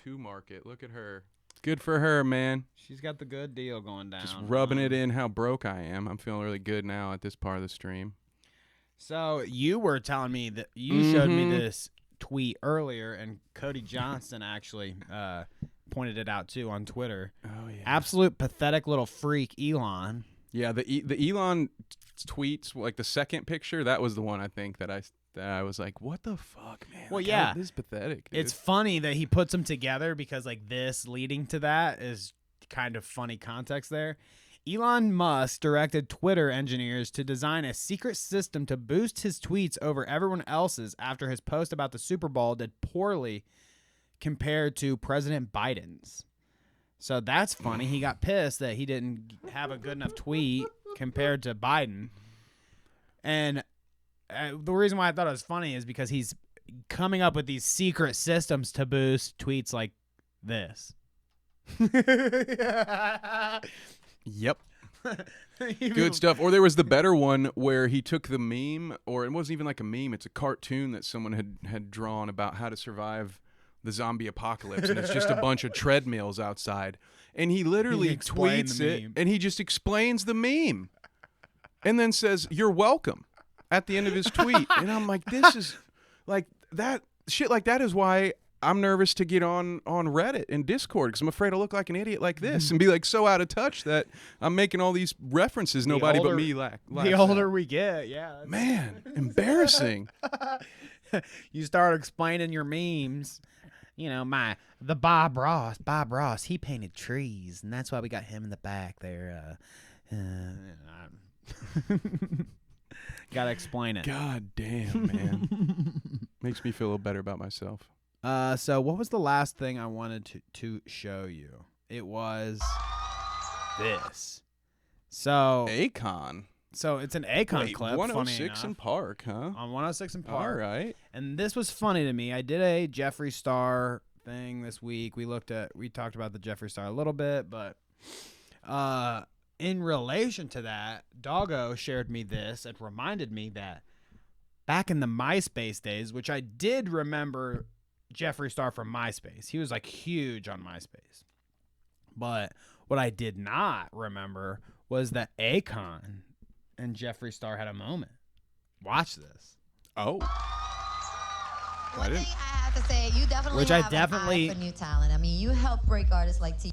to market. Look at her. Good for her, man. She's got the good deal going down. Just rubbing it in how broke I am. I'm feeling really good now at this part of the stream. So you were telling me that you showed me Mhm. this tweet earlier, and Cody Johnston actually pointed it out too on Twitter. Oh yeah, absolute pathetic little freak, Elon. Yeah, the Elon tweets, like the second picture, that was the one I think that I was like, what the fuck, man? Well, Like, yeah, this is pathetic. Dude. It's funny that he puts them together because like this leading to that is kind of funny context there. Elon Musk directed Twitter engineers to design a secret system to boost his tweets over everyone else's after his post about the Super Bowl did poorly compared to President Biden's. So that's funny. He got pissed that he didn't have a good enough tweet compared to Biden. And the reason why I thought it was funny is because he's coming up with these secret systems to boost tweets like this. Yep. Good stuff. Or there was the better one where he took the meme, or it wasn't even like a meme, it's a cartoon that someone had drawn about how to survive the zombie apocalypse, and it's just a bunch of treadmills outside. And he literally explained tweets the it, meme. and he just explains the meme. And then says, "You're welcome," at the end of his tweet. And I'm like, this is like that shit like that is why I'm nervous to get on Reddit and Discord, because I'm afraid I'll look like an idiot like this and be like so out of touch that I'm making all these references nobody but me laughs The older we get, yeah. Man, embarrassing. You start explaining your memes. You know, the Bob Ross, he painted trees, and that's why we got him in the back there. Gotta explain it. God damn, man. Makes me feel a little better about myself. So what was the last thing I wanted to show you? It was this. So Akon. So it's an Akon Wait, clip. 106 in Park, huh? On 106 in Park. All right. And this was funny to me. I did a Jeffree Star thing this week. We talked about the Jeffree Star a little bit, but in relation to that, Doggo shared me this. It reminded me that back in the MySpace days, which I did remember Jeffree Star from MySpace. He was like huge on MySpace. But what I did not remember was that Akon and Jeffree Star had a moment. Watch this. Oh. One thing I have to say, you definitely Which have I definitely, an eye for new talent. I mean, you help break artists like T.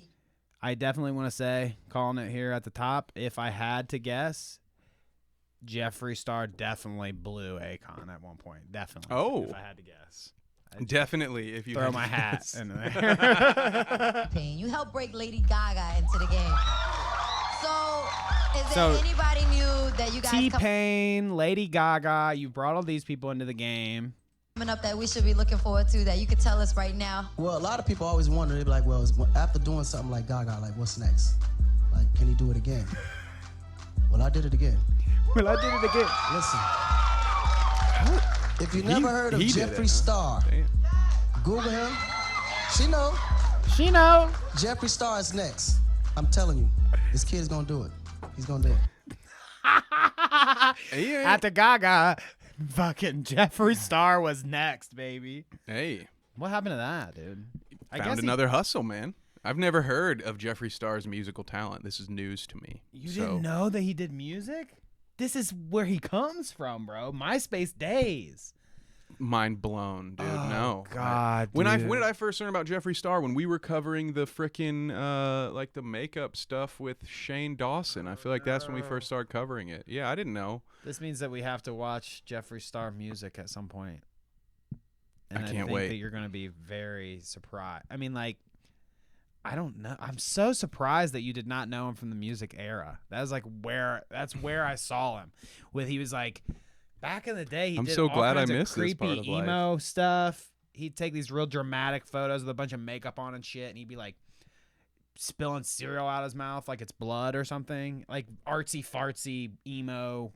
I definitely want to say, calling it here at the top, if I had to guess, Jeffree Star definitely blew Akon at one point. Definitely. Oh. If I had to guess. Definitely, if you throw had my to hat guess. in there. You help break Lady Gaga into the game. So, is So, there anybody new that you guys T-Pain, Lady Gaga, you brought all these people into the game. coming up that we should be looking forward to that you could tell us right now? Well, a lot of people always wonder, they be like, well, after doing something like Gaga, like, what's next? Like, can he do it again? Well, I did it again. Well, I did it again. Listen. If you never heard of Jeffree Star, Google him. She know. She know. Jeffree Star is next. I'm telling you, this kid's gonna do it. He's gonna do it. After Gaga, fucking Jeffree Star was next, baby. Hey. What happened to that, dude? Found another hustle, man. I've never heard of Jeffree Star's musical talent. This is news to me. You didn't know that he did music? This is where he comes from, bro. MySpace days. Mind blown, dude. No. God, when dude. did I first learn about Jeffree Star? When we were covering the frickin' like the makeup stuff with Shane Dawson. I feel like that's when we first started covering it. Yeah, I didn't know. This means that we have to watch Jeffree Star music at some point. And I can't think wait. that you're going to be very surprised. I mean, like, I don't know. I'm so surprised that you did not know him from the music era. That's where I saw him. He was like, back in the day, he I'm did so all glad I kinds of missed this creepy part of life. emo stuff. He'd take these real dramatic photos with a bunch of makeup on and shit, and he'd be like spilling cereal out his mouth like it's blood or something. Like artsy fartsy emo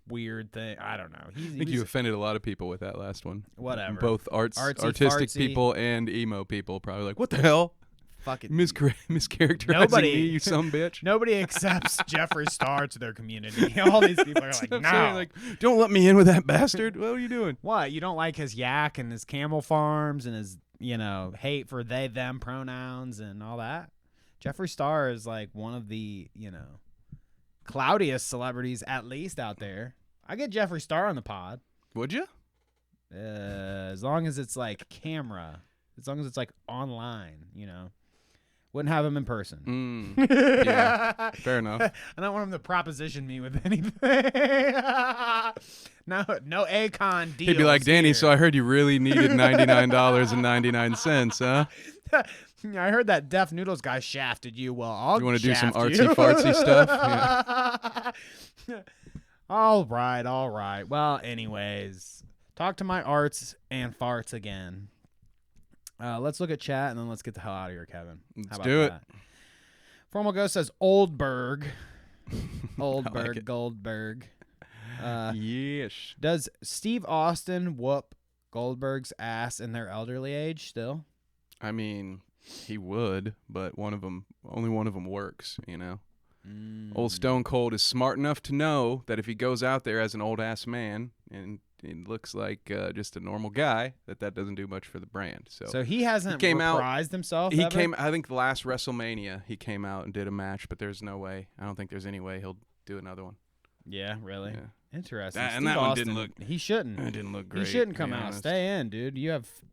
weird thing. I don't know. I think you offended a lot of people with that last one. Whatever. Both Artsy, artistic fartsy. people and emo people probably like, what the hell? Fucking mischaracterizing me, you some bitch. Nobody accepts Jeffree Star to their community. All these people are like, I'm no. saying, like, don't let me in with that bastard. What are you doing? What? You don't like his yak and his camel farms and his, hate for they, them pronouns and all that? Jeffree Star is like one of the, cloudiest celebrities at least out there. I get Jeffree Star on the pod. Would you? As long as it's like camera. As long as it's like online, Wouldn't have him in person. Yeah, fair enough. I don't want him to proposition me with anything. no Akon deals. He'd be like, Danny, here. so I heard you really needed $99.99, huh? I heard that Deaf Noodles guy shafted you. Well, I'll You want to do some shaft you. artsy-fartsy stuff? Yeah. All right. Well, anyways, talk to my arts and farts again. Let's look at chat and then let's get the hell out of here, Kevin. Let's do it. Formal Ghost says Oldberg. like it. Goldberg. Yes. Does Steve Austin whoop Goldberg's ass in their elderly age still? I mean, he would, but only one of them works, Old Stone Cold is smart enough to know that if he goes out there as an old-ass man and it looks like just a normal guy, that doesn't do much for the brand. So he hasn't reprised himself He ever? came, I think the last WrestleMania, he came out and did a match, but there's no way. I don't think there's any way he'll do another one. Yeah, really? Yeah. Interesting. And Steve that one Austin, didn't look. He shouldn't. It didn't look great. He shouldn't to come be out. honest. Stay in, dude.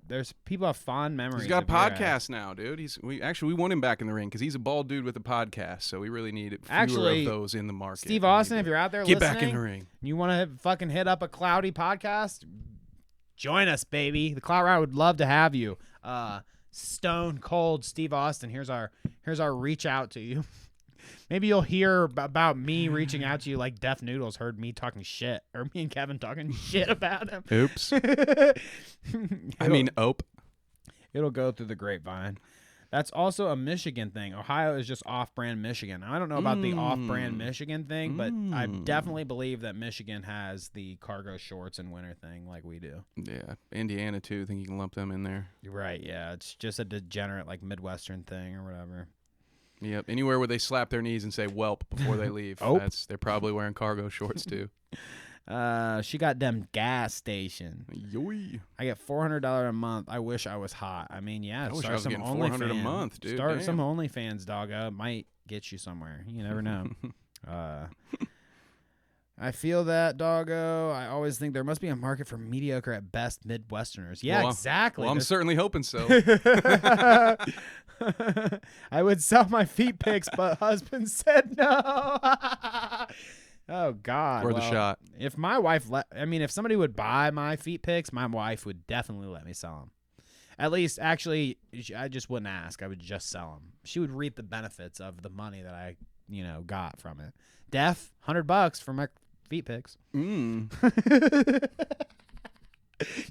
There's people have fond memories. He's got a of your ass. podcast now, dude. We want him back in the ring because he's a bald dude with a podcast. So we really need fewer Actually, of those in the market. Steve Austin, if you're out there get listening, back in the ring. You want to fucking hit up a Cloudy podcast? Join us, baby. The Clout Rider would love to have you. Stone Cold Steve Austin. Here's our reach out to you. Maybe you'll hear about me reaching out to you like Deaf Noodles heard me talking shit, or me and Kevin talking shit about him. Oops. Ope. It'll go through the grapevine. That's also a Michigan thing. Ohio is just off-brand Michigan. I don't know about the off-brand Michigan thing, but I definitely believe that Michigan has the cargo shorts and winter thing like we do. Yeah, Indiana too. I think you can lump them in there. You're right. Yeah, it's just a degenerate like Midwestern thing or whatever. Yep. Anywhere where they slap their knees and say "whelp" before they leave. Oh. They're probably wearing cargo shorts too. She got them gas station. Yoy. I get $400 a month. I wish I was hot. I mean, yeah. I wish I start was some getting $400 a month, dude. Start Damn. some OnlyFans, doggo. Might get you somewhere. You never know. I feel that, doggo. I always think there must be a market for mediocre at best Midwesterners. Yeah, Well, exactly. Well, I'm certainly hoping so. I would sell my feet pics, but husband said no. Oh, God. Worth a shot. If my wife if somebody would buy my feet pics, my wife would definitely let me sell them. At least, actually, I just wouldn't ask. I would just sell them. She would reap the benefits of the money that I, got from it. Def, $100 for my feet pics. Mm.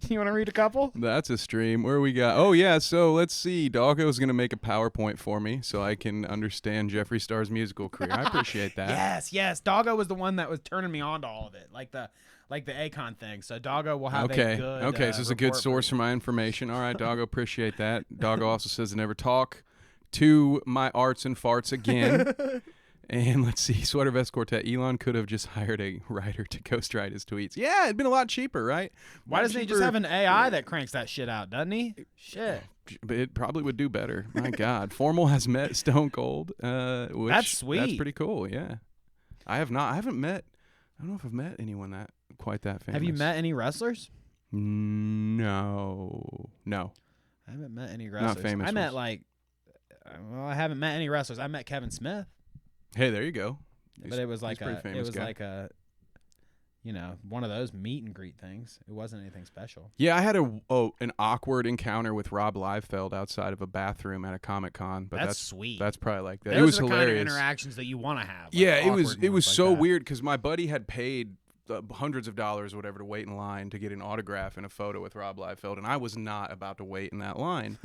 You want to read a couple? That's a stream. Where we got? Oh, yeah. So let's see. Doggo's going to make a PowerPoint for me so I can understand Jeffree Star's musical career. I appreciate that. Yes. Doggo was the one that was turning me on to all of it, like the Akon thing. So Doggo will have a good Okay, so it's a good source for my information. All right, Doggo, appreciate that. Doggo also says to never talk to my arts and farts again. And let's see, Sweater Vest Quartet. Elon could have just hired a writer to ghostwrite his tweets. Yeah, it'd been a lot cheaper, right? Why doesn't he just have an AI that cranks that shit out, doesn't he? Shit. But it probably would do better. My God. Formal has met Stone Cold. Which, that's sweet. That's pretty cool, yeah. I don't know if I've met anyone quite that famous. Have you met any wrestlers? No. I haven't met any wrestlers. Not famous I haven't met any wrestlers. I met Kevin Smith. Hey, there you go. But it was like one of those meet and greet things. It wasn't anything special. Yeah, I had an awkward encounter with Rob Liefeld outside of a bathroom at a Comic-Con. But that's sweet. That's probably like that. Those it was are the hilarious. kind of interactions that you want to have. Yeah, it was so weird because my buddy had paid hundreds of dollars or whatever to wait in line to get an autograph and a photo with Rob Liefeld, and I was not about to wait in that line.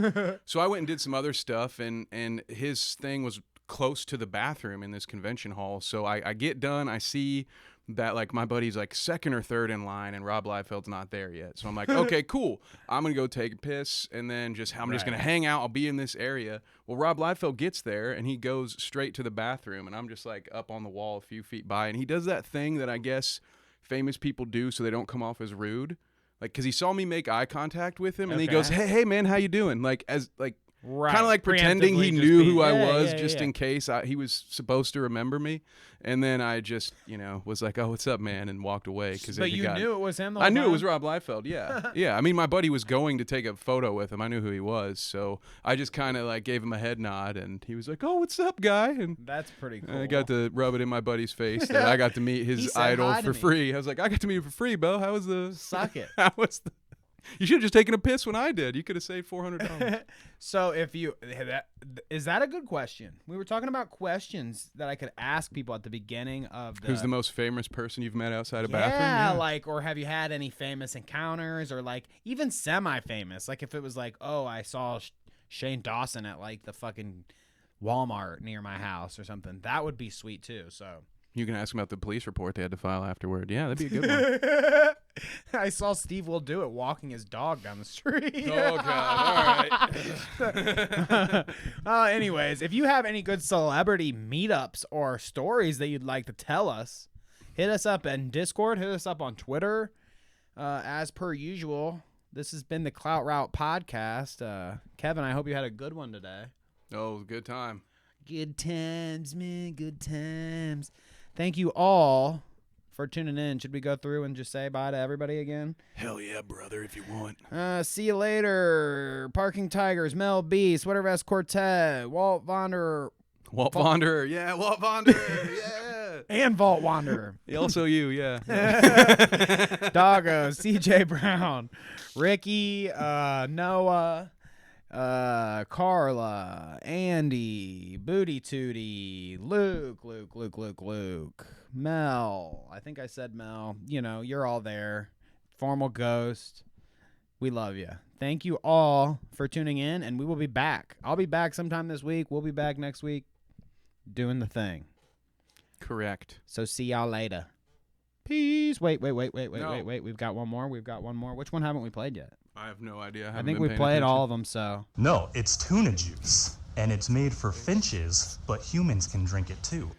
So I went and did some other stuff, and his thing was close to the bathroom in this convention hall. So I get done, I see that like my buddy's like second or third in line and Rob Liefeld's not there yet. So I'm like, okay, cool. I'm going to go take a piss and then I'm just going to hang out. I'll be in this area. Well, Rob Liefeld gets there and he goes straight to the bathroom and I'm just like up on the wall a few feet by, and he does that thing that I guess famous people do so they don't come off as rude. Like, cause he saw me make eye contact with him and he goes, hey man, how you doing? Like kind of like pretending he knew who I was in case he was supposed to remember me. And then I just, was like, oh, what's up, man? And walked away. But you knew it was him the whole I knew time? it was Rob Liefeld, yeah. Yeah, I mean, my buddy was going to take a photo with him. I knew who he was. So I just kind of like gave him a head nod and he was like, oh, what's up, guy? And that's pretty cool. I got to rub it in my buddy's face that I got to meet his idol for free. I was like, I got to meet him for free, Bo. How was the... Suck it. How was the... You should have just taken a piss when I did. You could have saved $400. So is that a good question? We were talking about questions that I could ask people at the beginning of the... Who's the most famous person you've met outside a bathroom? Yeah, or have you had any famous encounters or like even semi-famous? Like if it was like, oh, I saw Shane Dawson at like the fucking Walmart near my house or something. That would be sweet too, so... You can ask him about the police report they had to file afterward. Yeah, that'd be a good one. I saw Steve Will Do It walking his dog down the street. Oh, God. All right. Anyways, if you have any good celebrity meetups or stories that you'd like to tell us, hit us up in Discord. Hit us up on Twitter. As per usual, this has been the Clout Route podcast. Kevin, I hope you had a good one today. Oh, it was a good time. Good times, man. Good times. Thank you all for tuning in. Should we go through and just say bye to everybody again? Hell yeah, brother, if you want. See you later. Parking Tigers, Mel B, Sweater Vest Quartet, Walt Wanderer. Walt Wanderer, yeah, Walt Wanderer, yeah. And Vault Wanderer. Also you, yeah. Doggo, CJ Brown, Ricky, Noah, Carla, Andy, Booty Tootie, Luke, Mel. I think I said Mel. You're all there. Formal Ghost. We love you. Thank you all for tuning in, and we will be back. I'll be back sometime this week. We'll be back next week doing the thing. Correct. So see y'all later. Peace. Wait. We've got one more. Which one haven't we played yet? I have no idea. I think we played all of them, so. No, it's tuna juice, and it's made for finches, but humans can drink it too.